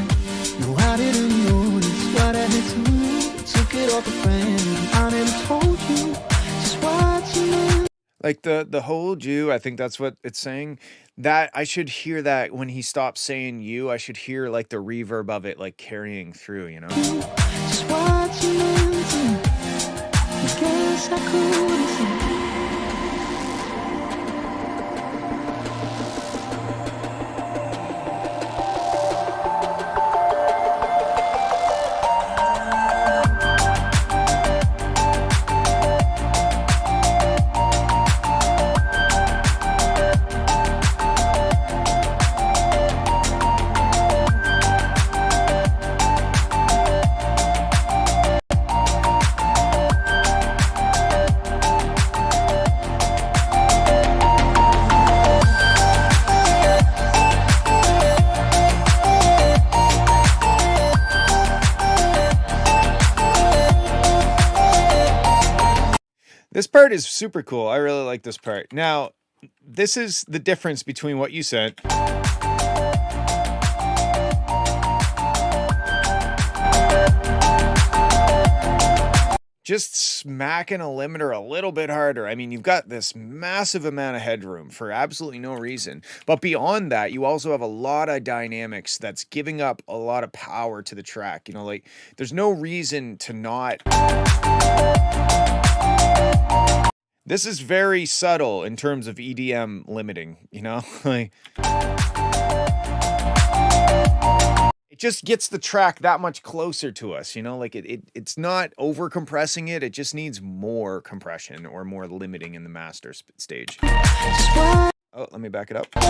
No, I didn't notice what I had to lose. Took it off a plane and I never told you just what you meant. Like the hold you, I think that's what it's saying. That I should hear that when he stops saying you, I should hear like the reverb of it like carrying through, you know? Just what you meant to me. I guess I couldn't see. This part is super cool. I really like this part. Now, this is the difference between what you sent. Just smacking a limiter a little bit harder. I mean, you've got this massive amount of headroom for absolutely no reason. But beyond that, you also have a lot of dynamics that's giving up a lot of power to the track. You know, like there's no reason to not. This is very subtle in terms of EDM limiting, you know? Like it just gets the track that much closer to us, you know? Like it's not over compressing it, it just needs more compression or more limiting in the master stage. Oh, let me back it up. 'Cause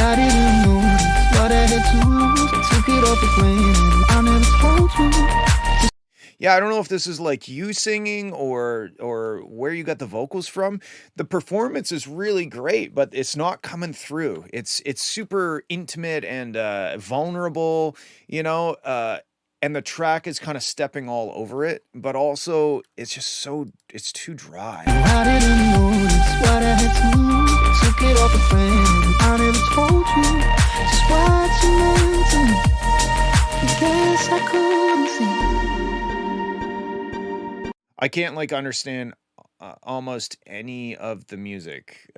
I didn't notice what I had to lose. I took it off a plane and I never told you. Yeah, I don't know if this is like you singing or where you got the vocals from. The performance is really great, but it's not coming through. It's super intimate and vulnerable, you know, and the track is kind of stepping all over it, but also it's just it's too dry. I didn't notice what I had to lose. I took it off a friend. I never told you just what you meant to me. I guess I couldn't see. I can't like understand almost any of the music.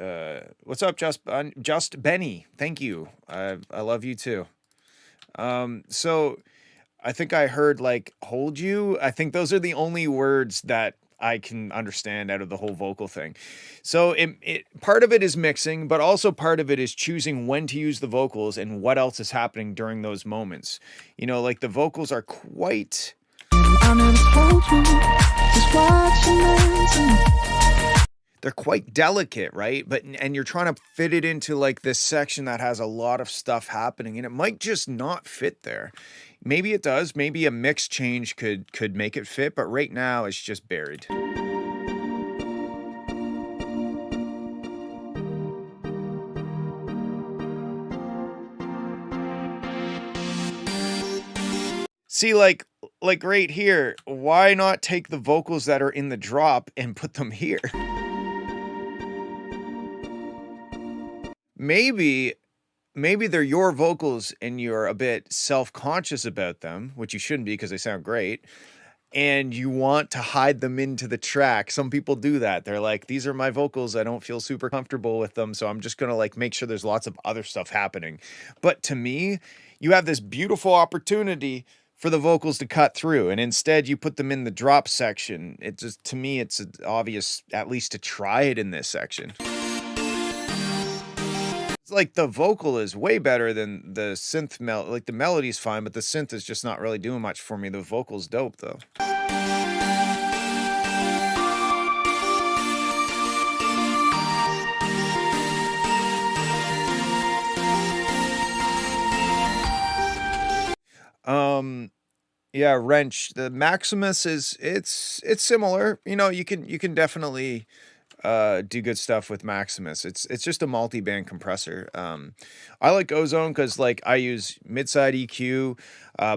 What's up, just Benny? Thank you. I love you too. So I think I heard like "hold you." I think those are the only words that I can understand out of the whole vocal thing. So it part of it is mixing, but also part of it is choosing when to use the vocals and what else is happening during those moments. You know, like the vocals are quite. I never told you just what you meant to me. They're quite delicate, right? And you're trying to fit it into like this section that has a lot of stuff happening, and it might just not fit there. Maybe it does. Maybe a mix change could make it fit, but right now it's just buried. See, like right here, why not take the vocals that are in the drop and put them here? Maybe they're your vocals and you're a bit self-conscious about them, which you shouldn't be because they sound great, and you want to hide them into the track. Some people do that. They're like, these are my vocals. I don't feel super comfortable with them, so I'm just going to like make sure there's lots of other stuff happening. But to me, you have this beautiful opportunity for the vocals to cut through, and instead you put them in the drop section. It just, to me, it's obvious at least to try it in this section. Like the vocal is way better than the synth like the melody's fine, but the synth is just not really doing much for me. The vocal's dope though. Yeah, Wrench, the Maximus is it's similar. You know, you can definitely do good stuff with Maximus. It's just a multi-band compressor. I like Ozone because like I use mid-side EQ,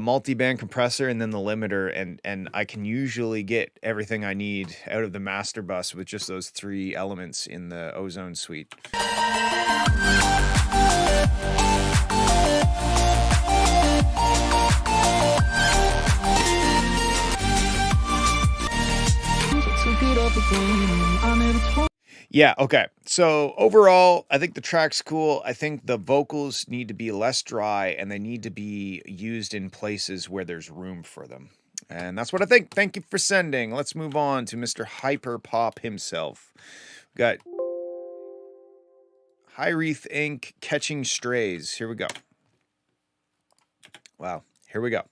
multi-band compressor, and then the limiter, and I can usually get everything I need out of the master bus with just those three elements in the Ozone suite. Yeah, okay. So overall, I think the track's cool. I think the vocals need to be less dry and they need to be used in places where there's room for them. And that's what I think. Thank you for sending. Let's move on to Mr. Hyper Pop himself. We got High Wreath Inc. Catching Strays. Here we go. Wow. Here we go.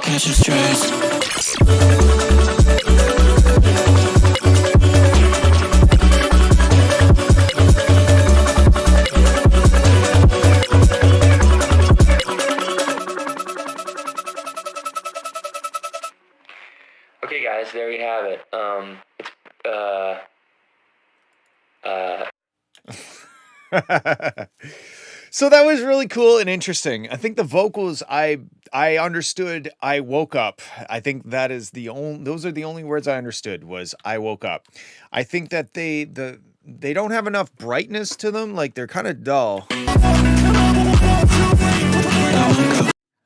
Catch a strays. Okay, guys, there we have it. So that was really cool and interesting. I think the vocals I understood. I woke up. I think that is those are the only words I understood was I woke up. I think that they don't have enough brightness to them, like they're kind of dull.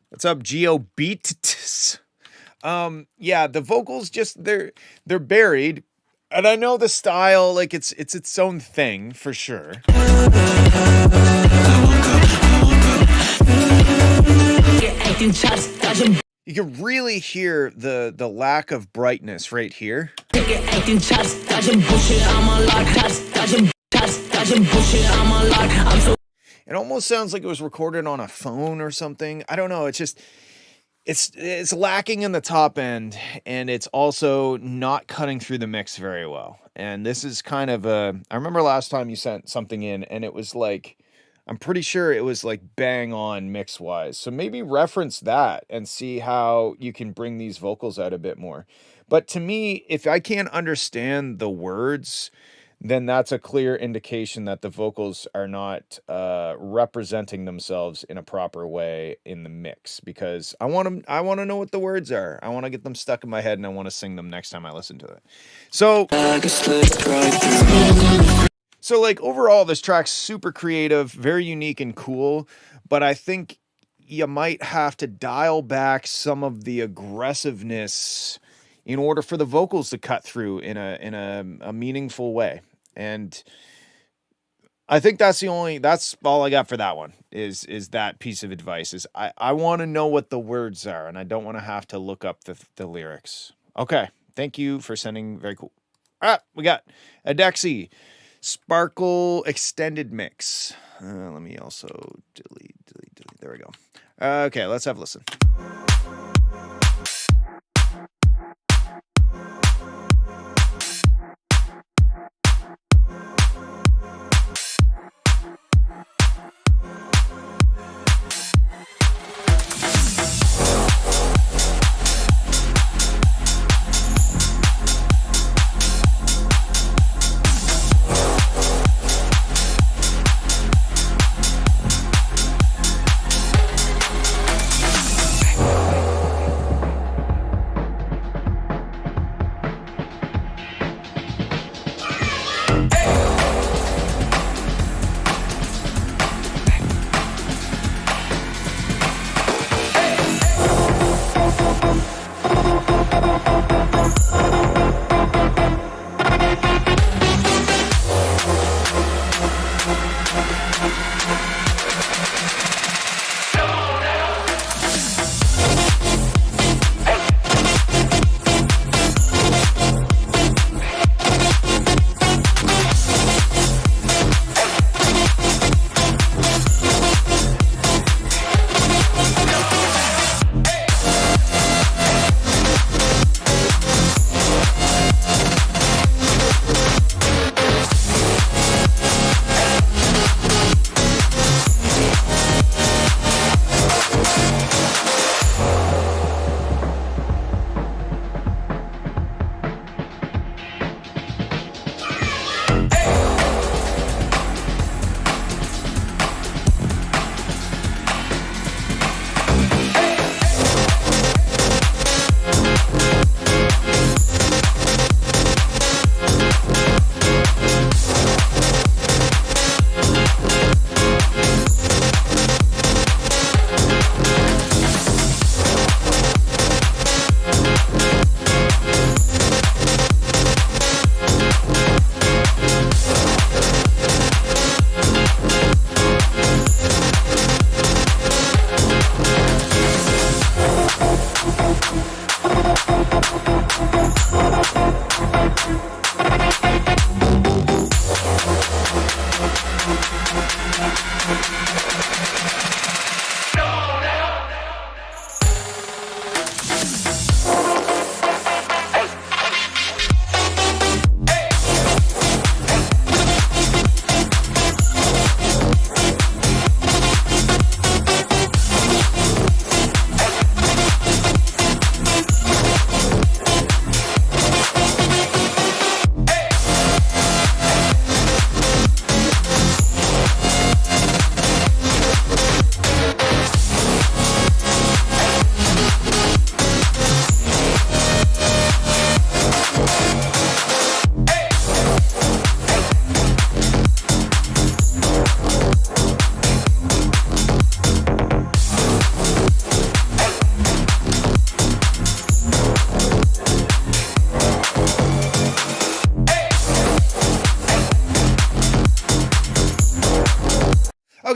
What's up, Geo Beats? Yeah, the vocals just they're buried. And I know the style, like it's its own thing for sure. You can really hear the lack of brightness right here. It almost sounds like it was recorded on a phone or something. I don't know. It's just it's lacking in the top end, and it's also not cutting through the mix very well. And this is kind of I remember last time you sent something in, and it was like, I'm pretty sure it was like bang on mix wise. So maybe reference that and see how you can bring these vocals out a bit more. But to me, if I can't understand the words, then that's a clear indication that the vocals are not representing themselves in a proper way in the mix, because I want to know what the words are. I want to get them stuck in my head, and I want to sing them next time I listen to it. So like overall, this track's super creative, very unique and cool, but I think you might have to dial back some of the aggressiveness in order for the vocals to cut through in a meaningful way. And I think that's all I got for that one is that piece of advice is I want to know what the words are, and I don't want to have to look up the lyrics. Okay. Thank you for sending. Very cool. All right. We got Adexi Sparkle Extended Mix. Let me also delete. There we go. Okay. Let's have a listen.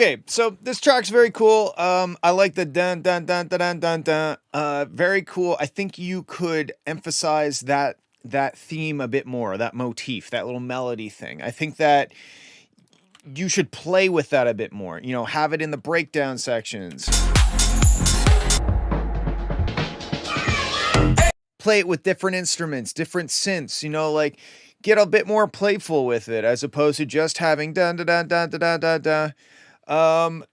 Okay, so this track's very cool. I like the dun dun dun dun dun dun dun. Very cool. I think you could emphasize that theme a bit more, that motif, that little melody thing. I think that you should play with that a bit more. You know, have it in the breakdown sections. Play it with different instruments, different synths, you know, like get a bit more playful with it as opposed to just having dun dun dun dun dun dun dun.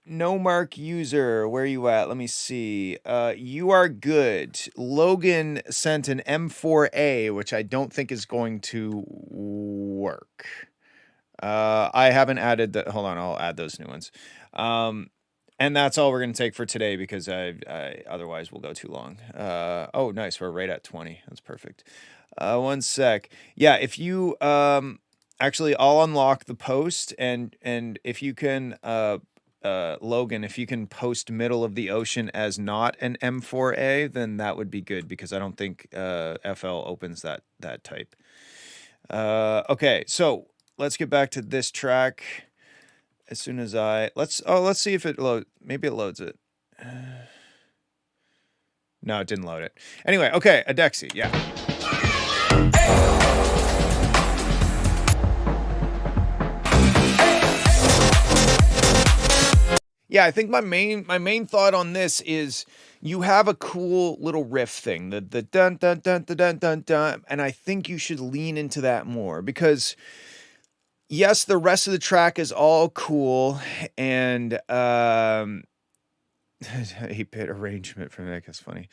No mark user, where you at? Let me see. You are good. Logan sent an M4A, which I don't think is going to work. I haven't added the, hold on, I'll add those new ones. And that's all we're going to take for today because I otherwise we'll go too long. Oh, nice. We're right at 20. That's perfect. One sec. Yeah, if you, actually, I'll unlock the post and if you can, Logan, if you can post middle of the ocean as not an M4A, then that would be good because I don't think FL opens that type. Okay, so let's get back to this track. As soon as let's see if it loads. Maybe it loads it. No, it didn't load it. Anyway, okay, Adexi, yeah. Yeah, I think my main thought on this is you have a cool little riff thing, the dun dun dun dun dun dun dun, and I think you should lean into that more because yes, the rest of the track is all cool and 8-bit arrangement from Nick is funny.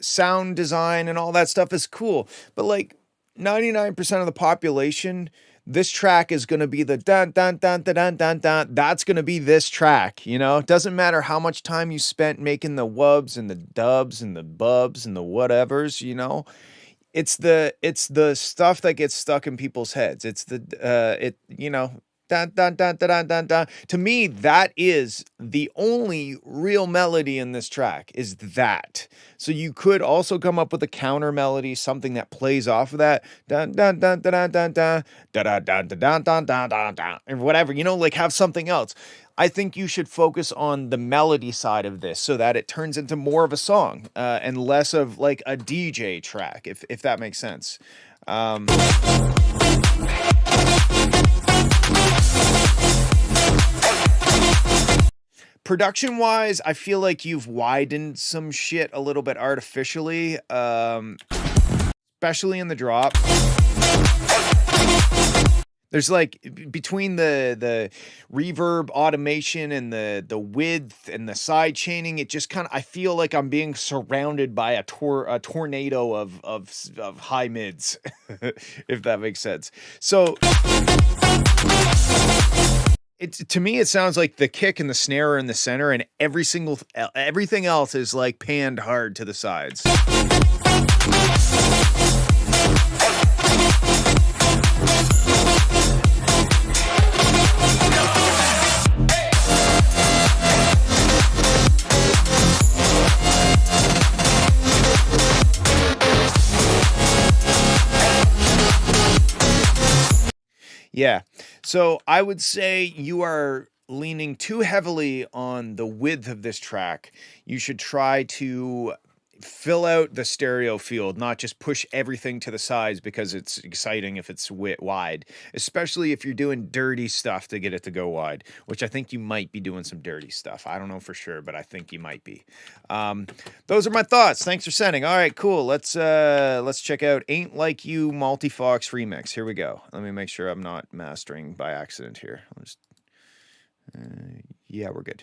Sound design and all that stuff is cool, but like 99% of the population, this track is going to be the dun dun dun dun dun dun dun. That's going to be this track, you know? It doesn't matter how much time you spent making the wubs and the dubs and the bubs and the whatevers, you know? It's the stuff that gets stuck in people's heads. It's the you know, dun dun dun dun dun dun dun. To me, that is the only real melody in this track is that. So you could also come up with a counter melody, something that plays off of that dun dun dun dun dun dun dun dun dun dun dun dun dun dun or whatever, you know, like have something else. I think you should focus on the melody side of this so that it turns into more of a song and less of like a DJ track, if that makes sense. Production wise, I feel like you've widened some shit a little bit artificially, especially in the drop. There's like between the reverb automation and the width and the side chaining, it just kind of, I feel like I'm being surrounded by a tornado of high mids, if that makes sense. So to me, it sounds like the kick and the snare are in the center and everything else is like panned hard to the sides. Yeah. So I would say you are leaning too heavily on the width of this track. You should try to fill out the stereo field, not just push everything to the sides because it's exciting if it's wide, especially if you're doing dirty stuff to get it to go wide, which I think you might be doing some dirty stuff. I don't know for sure, but I think you might be. Those are my thoughts. Thanks for sending. All right, cool. Let's check out Ain't Like You Multi-Fox Remix. Here we go. Let me make sure I'm not mastering by accident here. I'll just, yeah, we're good.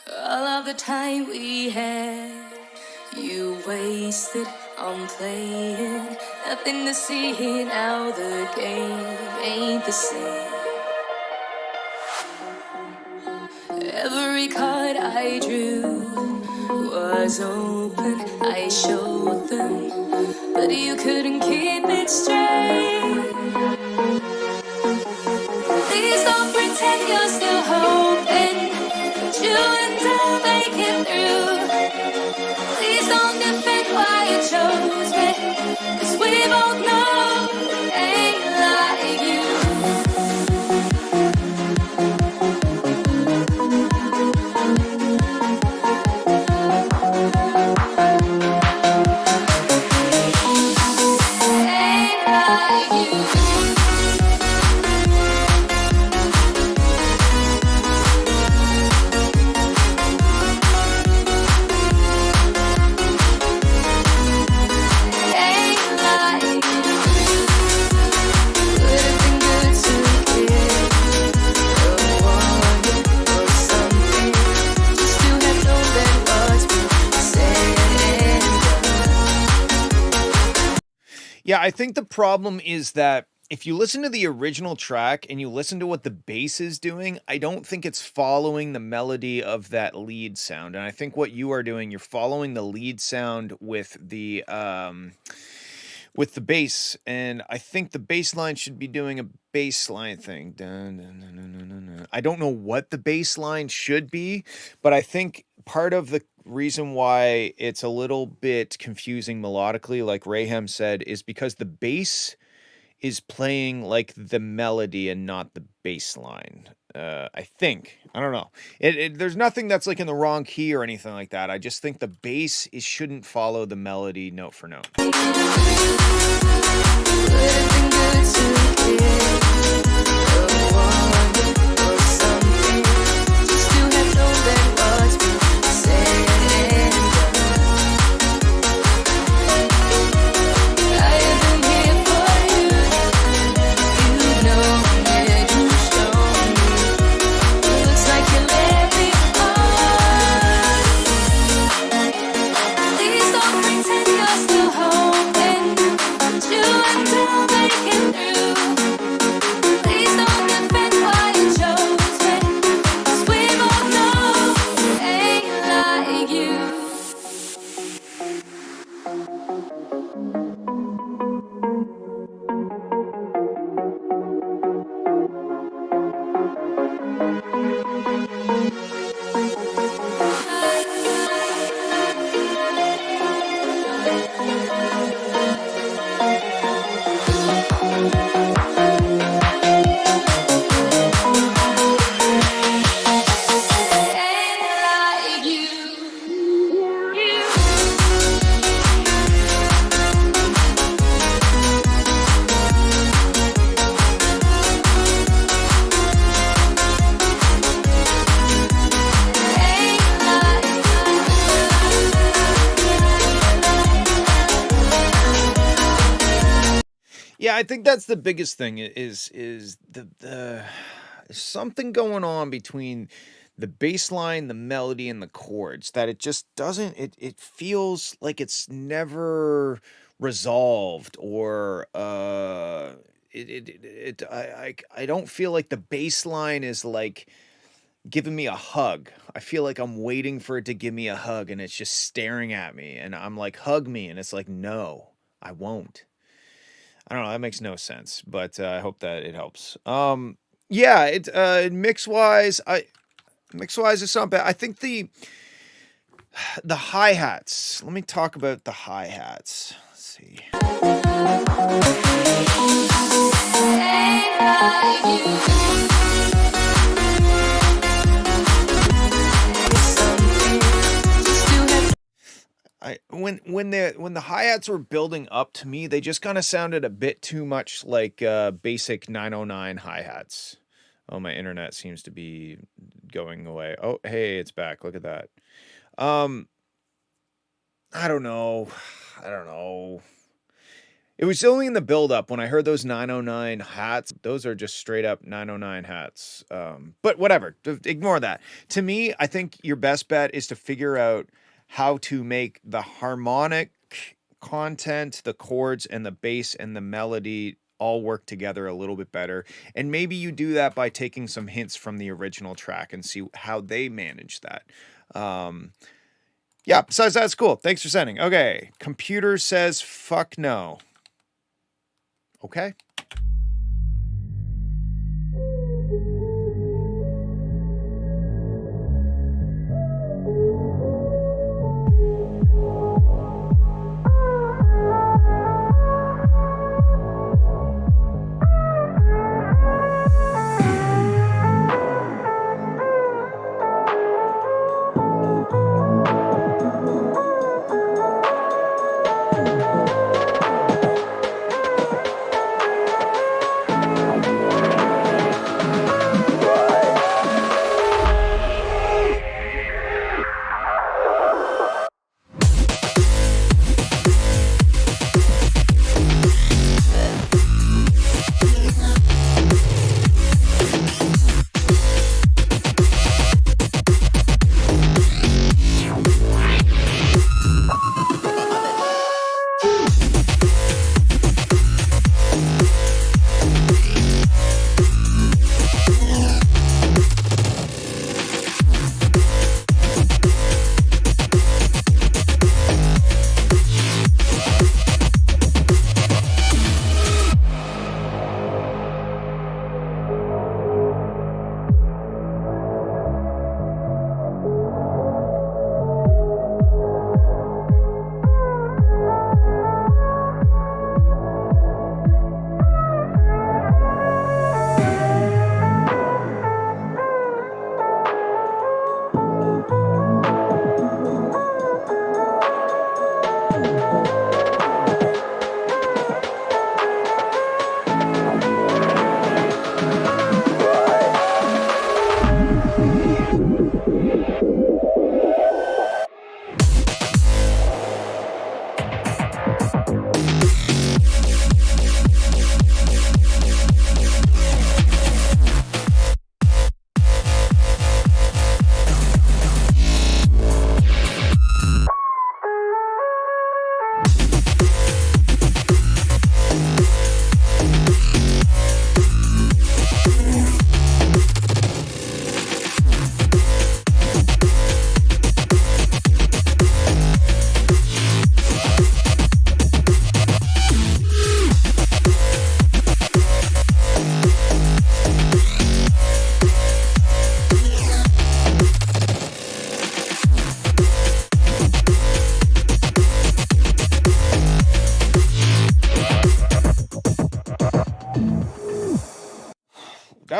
All of the time we had, you wasted on playing. Nothing to see now, the game ain't the same. Every card I drew was open, I showed them, but you couldn't keep it straight. Please don't pretend you're still hoping that you and I make it through. Please don't defend why you chose me, 'cause we both know it ain't like you. Yeah, I think the problem is that if you listen to the original track and you listen to what the bass is doing, I don't think it's following the melody of that lead sound. And I think what you are doing, you're following the lead sound with the bass, and I think the bass line should be doing a bass line thing. Dun, dun, dun, dun, dun, dun, dun. I don't know what the bass line should be, but I think part of the reason why it's a little bit confusing melodically, like Raham said, is because the bass is playing like the melody and not the bass line. I think. I don't know. There's nothing that's like in the wrong key or anything like that. I just think the bass shouldn't follow the melody note for note. Would've been good to hear a warning or something, just to have known that what's been said and done. I have been here for you. You know that you shown me. It looks like you let me on. Please don't pretend you're still hoping. You until making through. Please don't defend why you chose me, 'cause we both know it ain't like you. It ain't like you. Ain't Yeah, I think that's the biggest thing is the there's something going on between the bass line, the melody, and the chords that it just doesn't it feels like it's never resolved or I don't feel like the bass line is like giving me a hug. I feel like I'm waiting for it to give me a hug and it's just staring at me and I'm like, hug me, and it's like, no, I won't. I don't know, that makes no sense, but I hope that it helps. Yeah, mix-wise, it's not bad. I think the hi-hats. Let me talk about the hi-hats. Let's see. Ain't like you. When the hi-hats were building up to me, they just kind of sounded a bit too much like basic 909 hi-hats. Oh, my internet seems to be going away. Oh, hey, it's back. Look at that. I don't know. It was only in the build-up when I heard those 909 hats. Those are just straight up 909 hats. But whatever. Ignore that. To me, I think your best bet is to figure out how to make the harmonic content, the chords, and the bass and the melody all work together a little bit better. And maybe you do that by taking some hints from the original track and see how they manage that. Yeah, besides that, it's cool. Thanks for sending. Okay, computer says fuck no. Okay.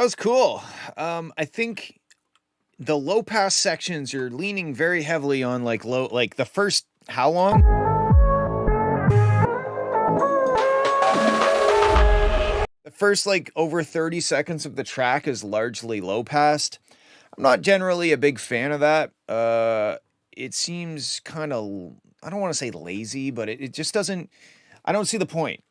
was cool. I think the low pass sections, you're leaning very heavily on like low, like the first, how long? The first like over 30 seconds of the track is largely low passed. I'm not generally a big fan of that. It seems kind of, I don't want to say lazy, but it just doesn't, I don't see the point.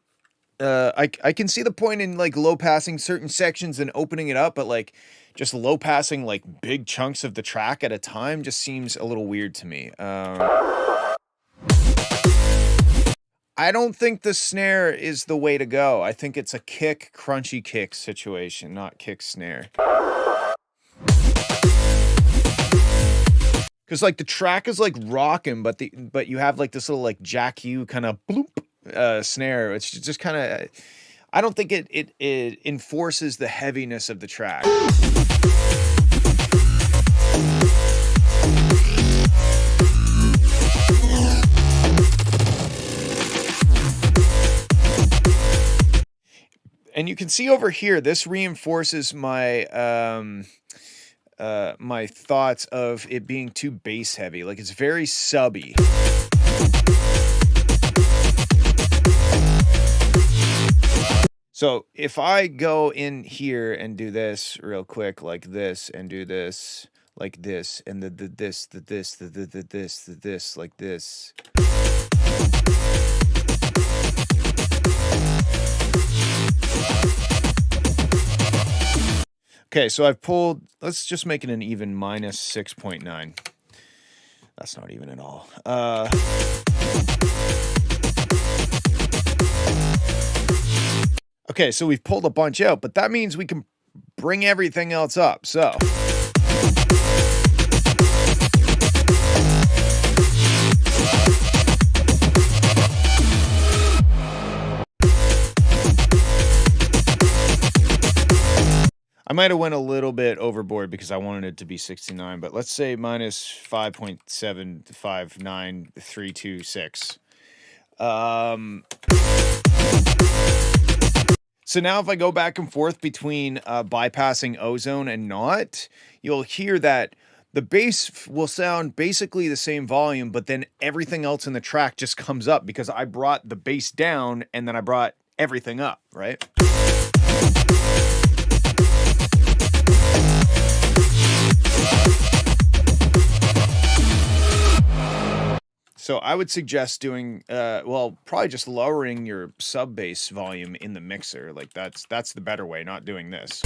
I can see the point in like low passing certain sections and opening it up, but like just low passing like big chunks of the track at a time just seems a little weird to me. I don't think the snare is the way to go. I think it's a kick, crunchy kick situation, not kick snare. Cause like the track is like rocking, but you have like this little like Jack U kind of bloop snare. It's just kind of, I don't think it enforces the heaviness of the track. And you can see over here, this reinforces my my thoughts of it being too bass heavy. Like it's very subby. So if I go in here and do this real quick, like this, and do this, like this, and the this, like this. Okay, so I've pulled, let's just make it an even minus 6.9. That's not even at all. Okay, so we've pulled a bunch out, but that means we can bring everything else up. So I might have went a little bit overboard because I wanted it to be 69, but let's say minus 5.759326. So now if I go back and forth between bypassing ozone and not, you'll hear that the bass will sound basically the same volume, but then everything else in the track just comes up because I brought the bass down and then I brought everything up, right? So I would suggest doing, well, probably just lowering your sub bass volume in the mixer. Like that's the better way, not doing this.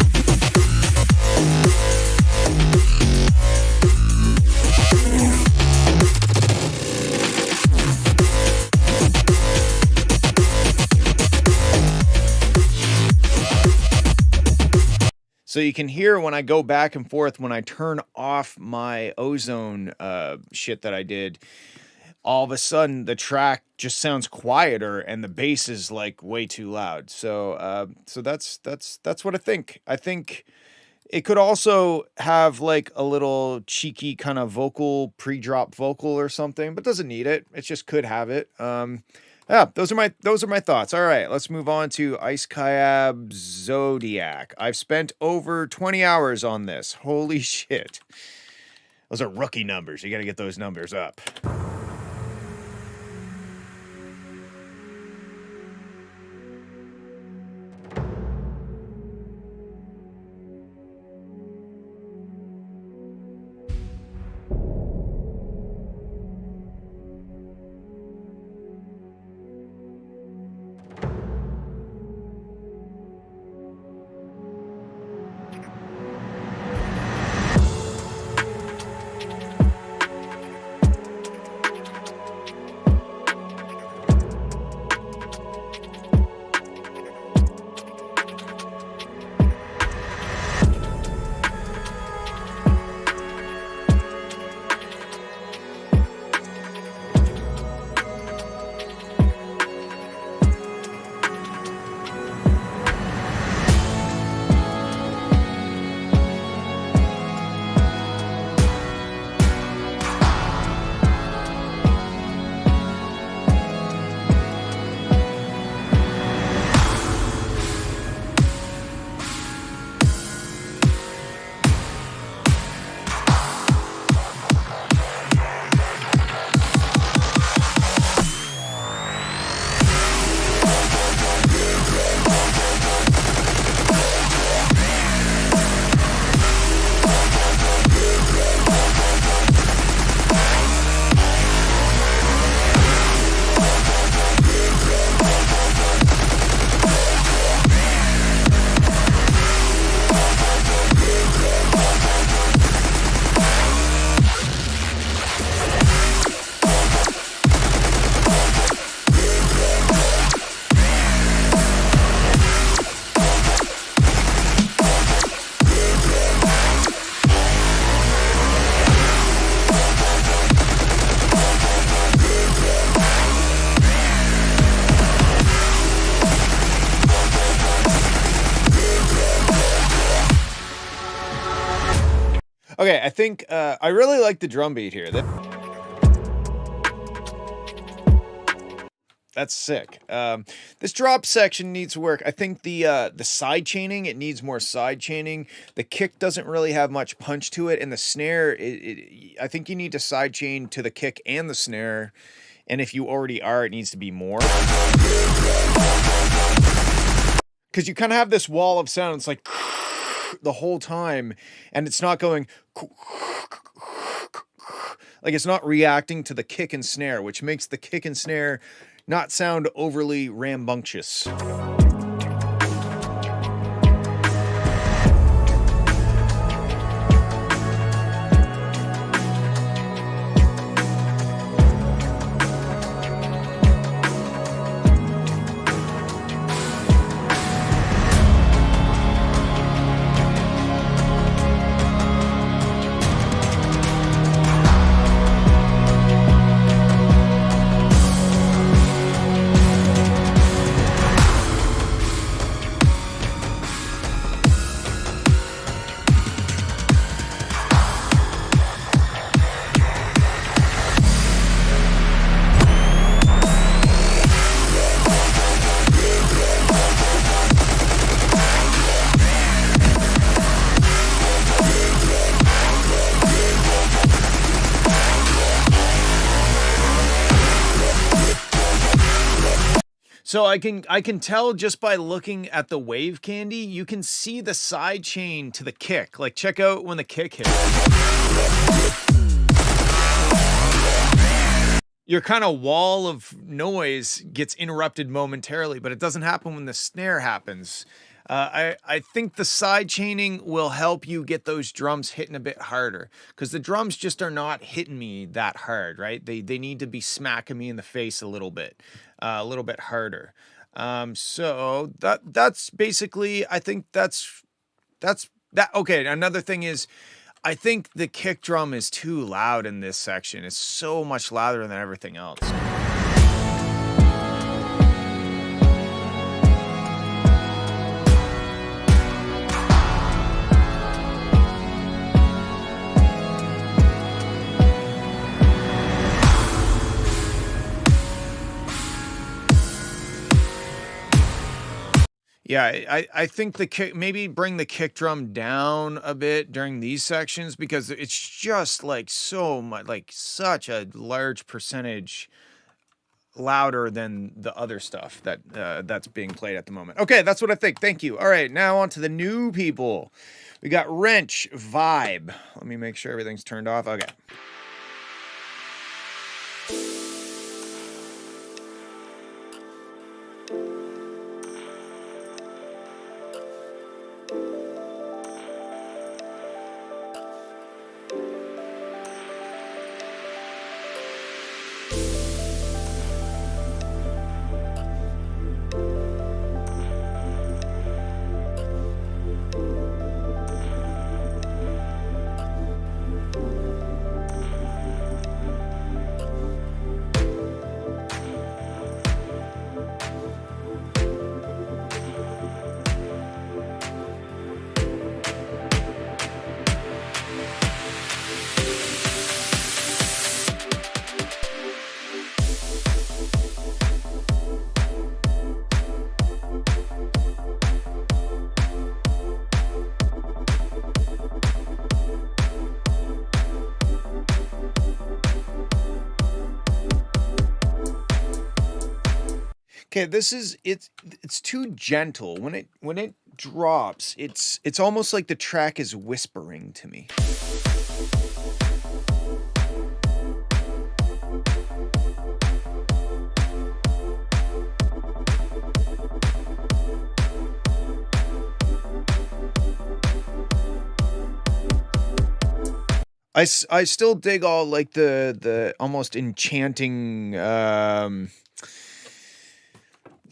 So you can hear when I go back and forth, when I turn off my ozone shit that I did, all of a sudden the track just sounds quieter and the bass is like way too loud. So so that's what I think. I think it could also have like a little cheeky kind of vocal, pre-drop vocal or something, but doesn't need it. It just could have it. Yeah, those are my thoughts. All right, let's move on to Ice Kayab Zodiac. I've spent over 20 hours on this. Holy shit. Those are rookie numbers. You got to get those numbers up. Okay, I think I really like the drum beat here. That's sick. This drop section needs work. I think the side chaining, it needs more side chaining. The kick doesn't really have much punch to it, and the snare, I think you need to side chain to the kick and the snare. And if you already are, it needs to be more. Because you kind of have this wall of sound. It's like the whole time, and it's not going like it's not reacting to the kick and snare, which makes the kick and snare not sound overly rambunctious. So I can tell just by looking at the wave candy, you can see the side chain to the kick. Like check out when the kick hits. Your kind of wall of noise gets interrupted momentarily, but it doesn't happen when the snare happens. I think the side chaining will help you get those drums hitting a bit harder, because the drums just are not hitting me that hard, right? They need to be smacking me in the face a little bit harder. So that's basically, I think that's that. Okay, another thing is, I think the kick drum is too loud in this section. It's so much louder than everything else. Yeah, I think the kick, maybe bring the kick drum down a bit during these sections, because it's just like so much, like such a large percentage louder than the other stuff that that's being played at the moment. Okay, that's what I think. Thank you. All right, now on to the new people. We got Wrench Vibe. Let me make sure everything's turned off. Okay. Okay, this is it's too gentle. When it drops, it's almost like the track is whispering to me. I still dig all like the almost enchanting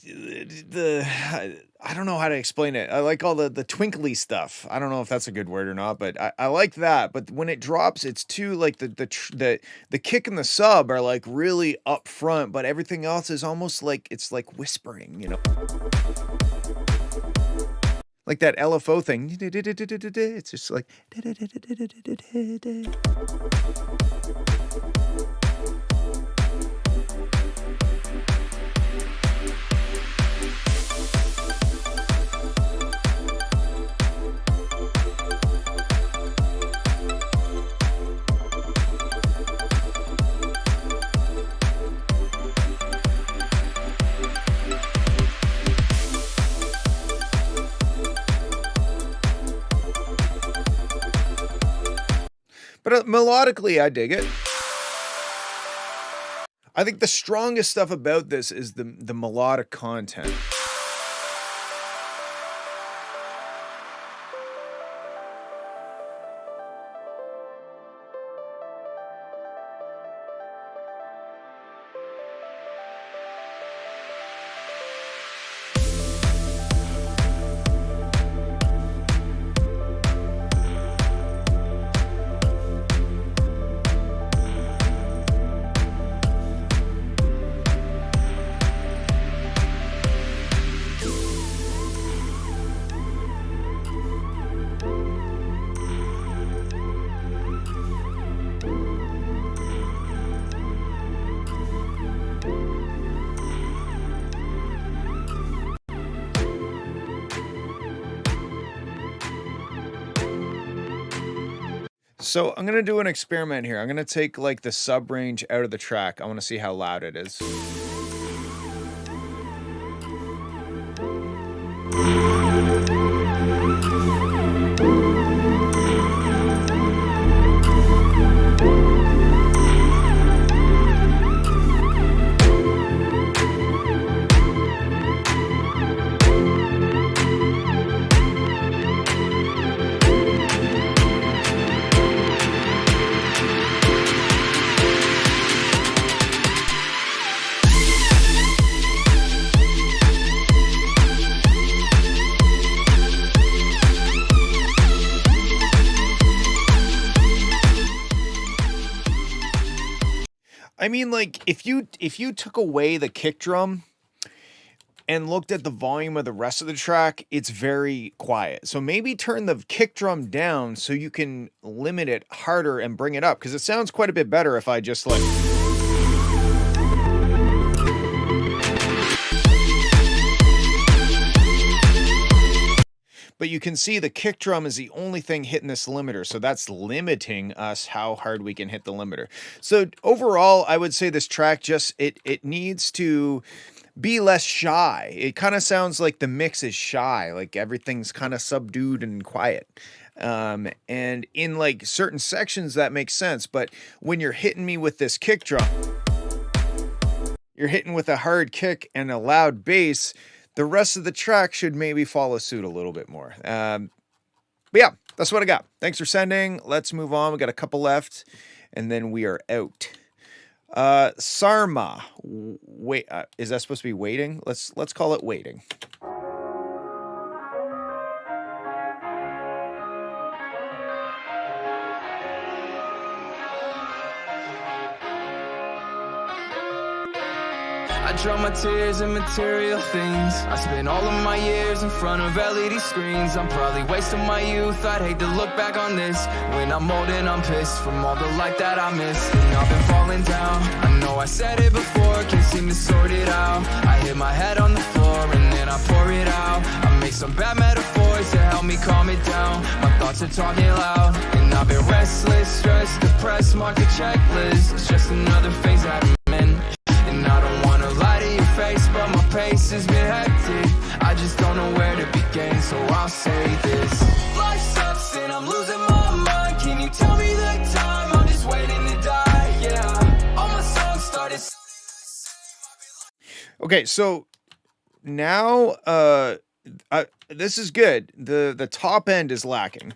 I don't know how to explain it. I like all the twinkly stuff. I don't know if that's a good word or not, but I like that. But when it drops, it's too like the kick and the sub are like really up front, but everything else is almost like it's like whispering, you know. like that LFO thing. It's just like. But melodically, I dig it. I think the strongest stuff about this is the melodic content. So I'm going to do an experiment here. I'm going to take like the sub range out of the track. I want to see how loud it is. I mean, like, if you took away the kick drum and looked at the volume of the rest of the track, it's very quiet. So maybe turn the kick drum down so you can limit it harder and bring it up, because it sounds quite a bit better if I just like... But you can see the kick drum is the only thing hitting this limiter, so that's limiting us how hard we can hit the limiter. So overall, I would say this track just, it needs to be less shy. It kind of sounds like the mix is shy, like everything's kind of subdued and quiet. And in like certain sections that makes sense, but when you're hitting me with this kick drum, you're hitting with a hard kick and a loud bass, the rest of the track should maybe follow suit a little bit more. But yeah, that's what I got. Thanks for sending. Let's move on. We got a couple left, and then we are out. Sarma. Wait, is that supposed to be waiting? Let's call it waiting. I drown my tears in material things. I spent all of my years in front of LED screens. I'm probably wasting my youth. I'd hate to look back on this. When I'm old and I'm pissed from all the light that I missed. And I've been falling down. I know I said it before, can't seem to sort it out. I hit my head on the floor and then I pour it out. I make some bad metaphors to help me calm it down. My thoughts are talking loud. And I've been restless, stressed, depressed, mark a checklist. It's just another phase that I'm in. And I don't wanna lie to your face, but my pace has been hectic. I just don't know where to begin, so I'll say this. Life sucks and I'm losing my mind. Can you tell me the time? I'm just waiting to die, yeah. All my songs started. Okay, so now this is good. The top end is lacking.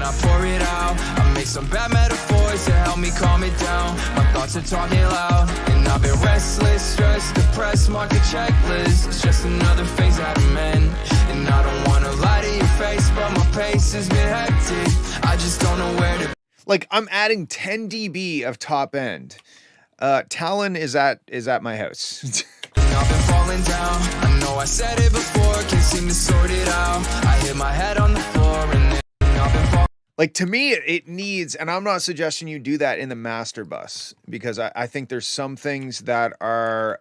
I pour it out. I make some bad metaphors to help me calm it down. My thoughts are talking loud. And I've been restless, stressed, depressed, mark a checklist. It's just another phase that I'm in. And I don't wanna lie to your face, but my pace has been hectic. I just don't know where to. Like, I'm adding 10 dB of top end. Talon is at my house. I've been falling down. I know I said it before, can't seem to sort it out. I hit my head on the floor and then I've been falling. Like, to me, it needs, and I'm not suggesting you do that in the master bus, because I think there's some things that are,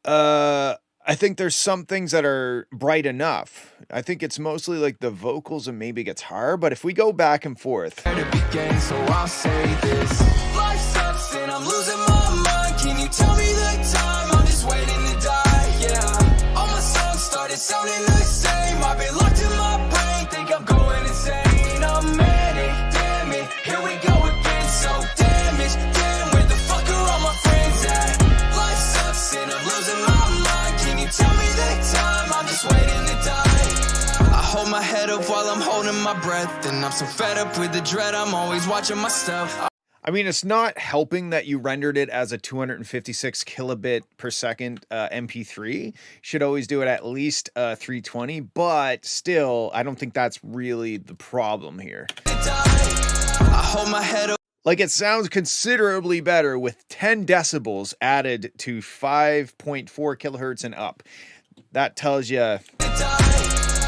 I think there's some things that are bright enough. I think it's mostly like the vocals and maybe guitar, but if we go back and forth. Where to begin, so I'll say this. Life sucks and I'm losing my mind. Can you tell me the time? I'm just waiting to die, yeah. All my songs started sounding the same. I've been locked in my brain, think I'm going insane. I'm manic, damn it, here we go again. So damaged, damn, where the fuck are all my friends at? Life sucks and I'm losing my mind. Can you tell me the time? I'm just waiting to die. I hold my head up while I'm holding my breath, and I'm so fed up with the dread, I'm always watching my stuff. I mean, it's not helping that you rendered it as a 256 kilobit per second MP3. Should always do it at least 320, but still, I don't think that's really the problem here. I hold my head up. Like, it sounds considerably better with 10 decibels added to 5.4 kilohertz and up. That tells you.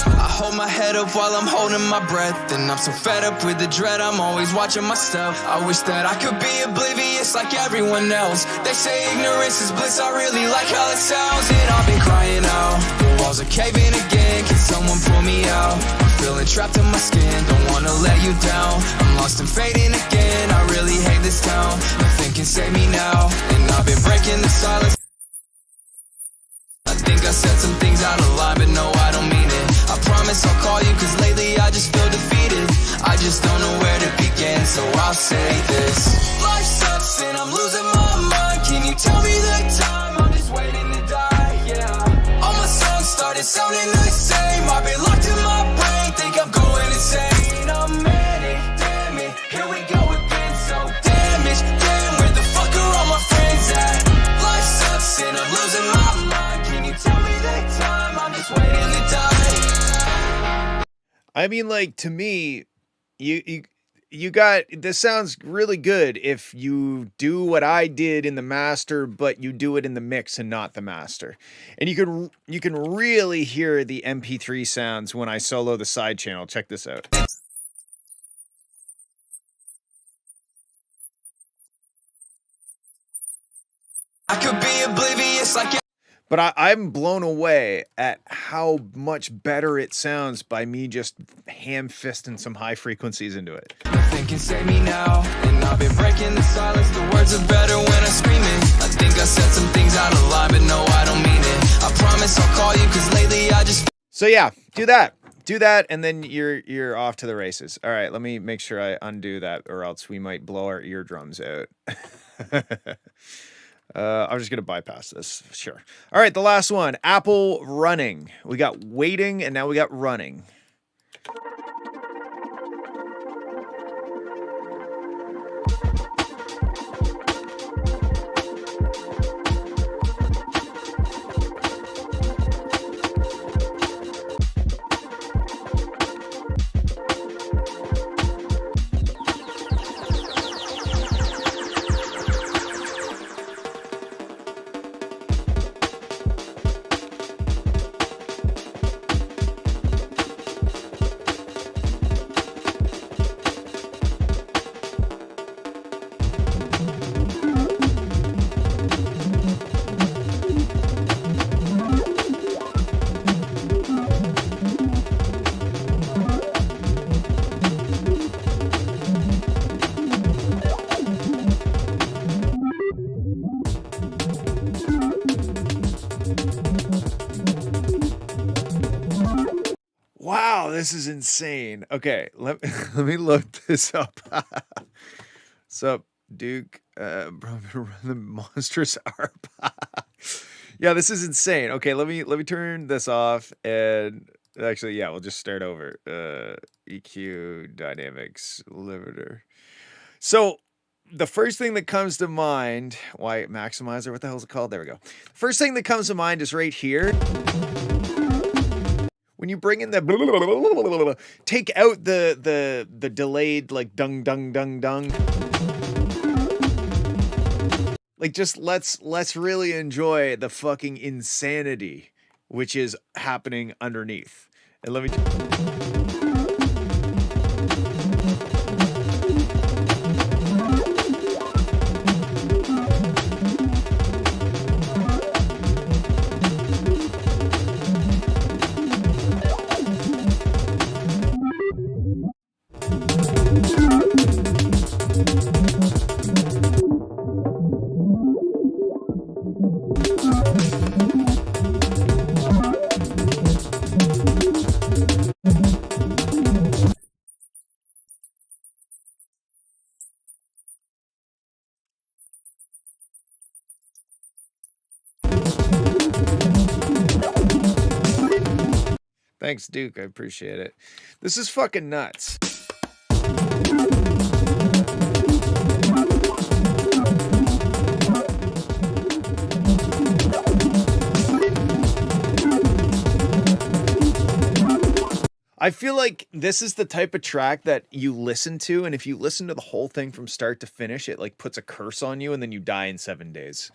I hold my head up while I'm holding my breath, and I'm so fed up with the dread, I'm always watching my stuff. I wish that I could be oblivious like everyone else. They say ignorance is bliss, I really like how it sounds. And I've been crying out, the walls are caving again, can someone pull me out? I'm feeling trapped in my skin, don't wanna let you down. I'm lost and fading again, I really hate this town. Nothing can save me now, and I've been breaking the silence. I think I said some things out of line, but no, I don't mean it. I promise I'll call you, cause lately I just feel defeated. I just don't know where to begin, so I'll say this. Life sucks and I'm losing my mind. Can you tell me the time? I'm just waiting to die, yeah. All my songs started sounding the same. I've been locked in my brain, think I'm going insane. I'm manic, damn it, here we go again. So damaged, damn, where the fuck are all my friends at? Life sucks and I'm losing my mind. Can you tell me the time? I'm just waiting to die. I mean, like, to me, you got, this sounds really good if you do what I did in the master, but you do it in the mix and not the master. And you can really hear the MP3 sounds when I solo the side channel. Check this out. I could be oblivious like. But I'm blown away at how much better it sounds by me just ham-fisting some high frequencies into it. Nothing can save me now, and I've been breaking the silence. The words are better when I scream it. I think I said some things out of line, but no, I don't mean it. I promise I'll call you, cause lately I just. So yeah, do that, and then you're off to the races. All right, let me make sure I undo that, or else we might blow our eardrums out. I'm just going to bypass this. Sure. All right, the last one. Apple running. We got waiting, and now we got running. Wow, this is insane. Okay, let me look this up. Sup, Duke? The monstrous ARP. Yeah, this is insane. Okay, let me turn this off, and actually, yeah, we'll just start over. EQ dynamics limiter. So the first thing that comes to mind, why maximizer? What the hell is it called? There we go. First thing that comes to mind is right here. When you bring in the take out the delayed like dung dung dung dung. Like, just let's really enjoy the fucking insanity which is happening underneath. And let me Thanks, Duke. I appreciate it. This is fucking nuts. I feel like this is the type of track that you listen to, and if you listen to the whole thing from start to finish, it like puts a curse on you and then you die in 7 days.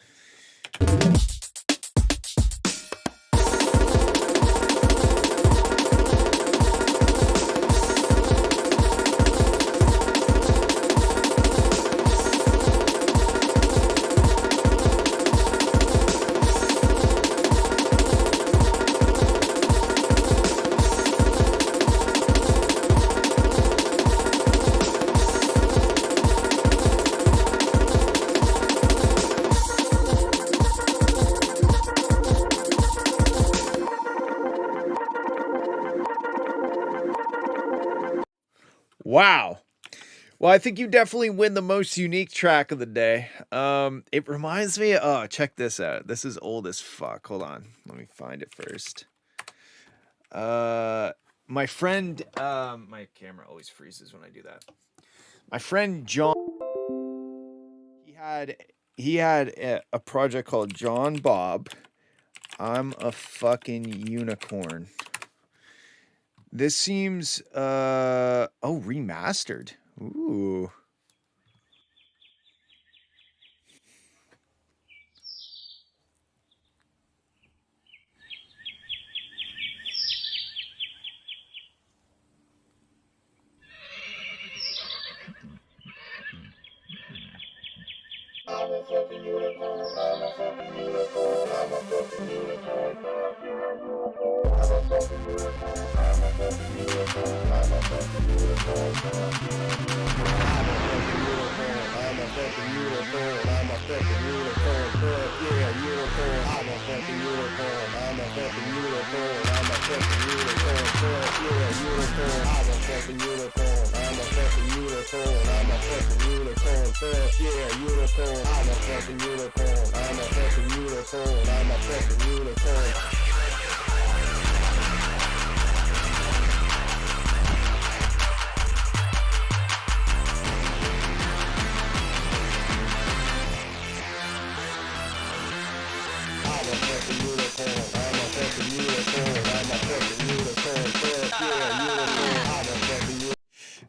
Wow. Well, I think you definitely win the most unique track of the day. It reminds me, oh, check this out. This is old as fuck. Hold on. Let me find it first. My friend, my camera always freezes when I do that. My friend John, he had a project called John Bob. I'm a fucking unicorn. This seems oh, remastered. Ooh.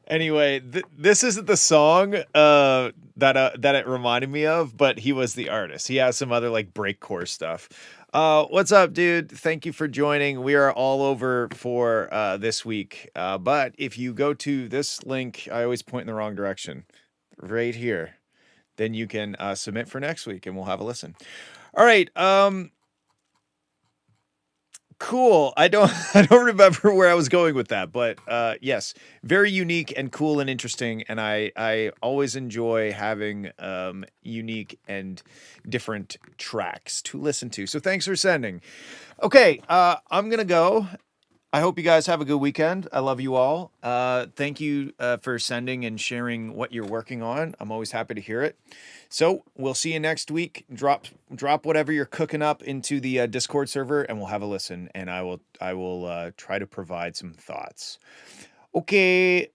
Anyway, this isn't the song that it reminded me of, but he was the artist. He has some other like breakcore stuff. What's up, dude? Thank you for joining. We are all over for this week. But if you go to this link, I always point in the wrong direction, right here, then you can submit for next week and we'll have a listen. All right. Cool. I don't remember where I was going with that, but yes, very unique and cool and interesting, and I always enjoy having unique and different tracks to listen to. So thanks for sending. Okay, I'm gonna go. I hope you guys have a good weekend. I love you all. Thank you for sending and sharing what you're working on. I'm always happy to hear it. So we'll see you next week. Drop whatever you're cooking up into the Discord server, and we'll have a listen. And I will try to provide some thoughts. Okay.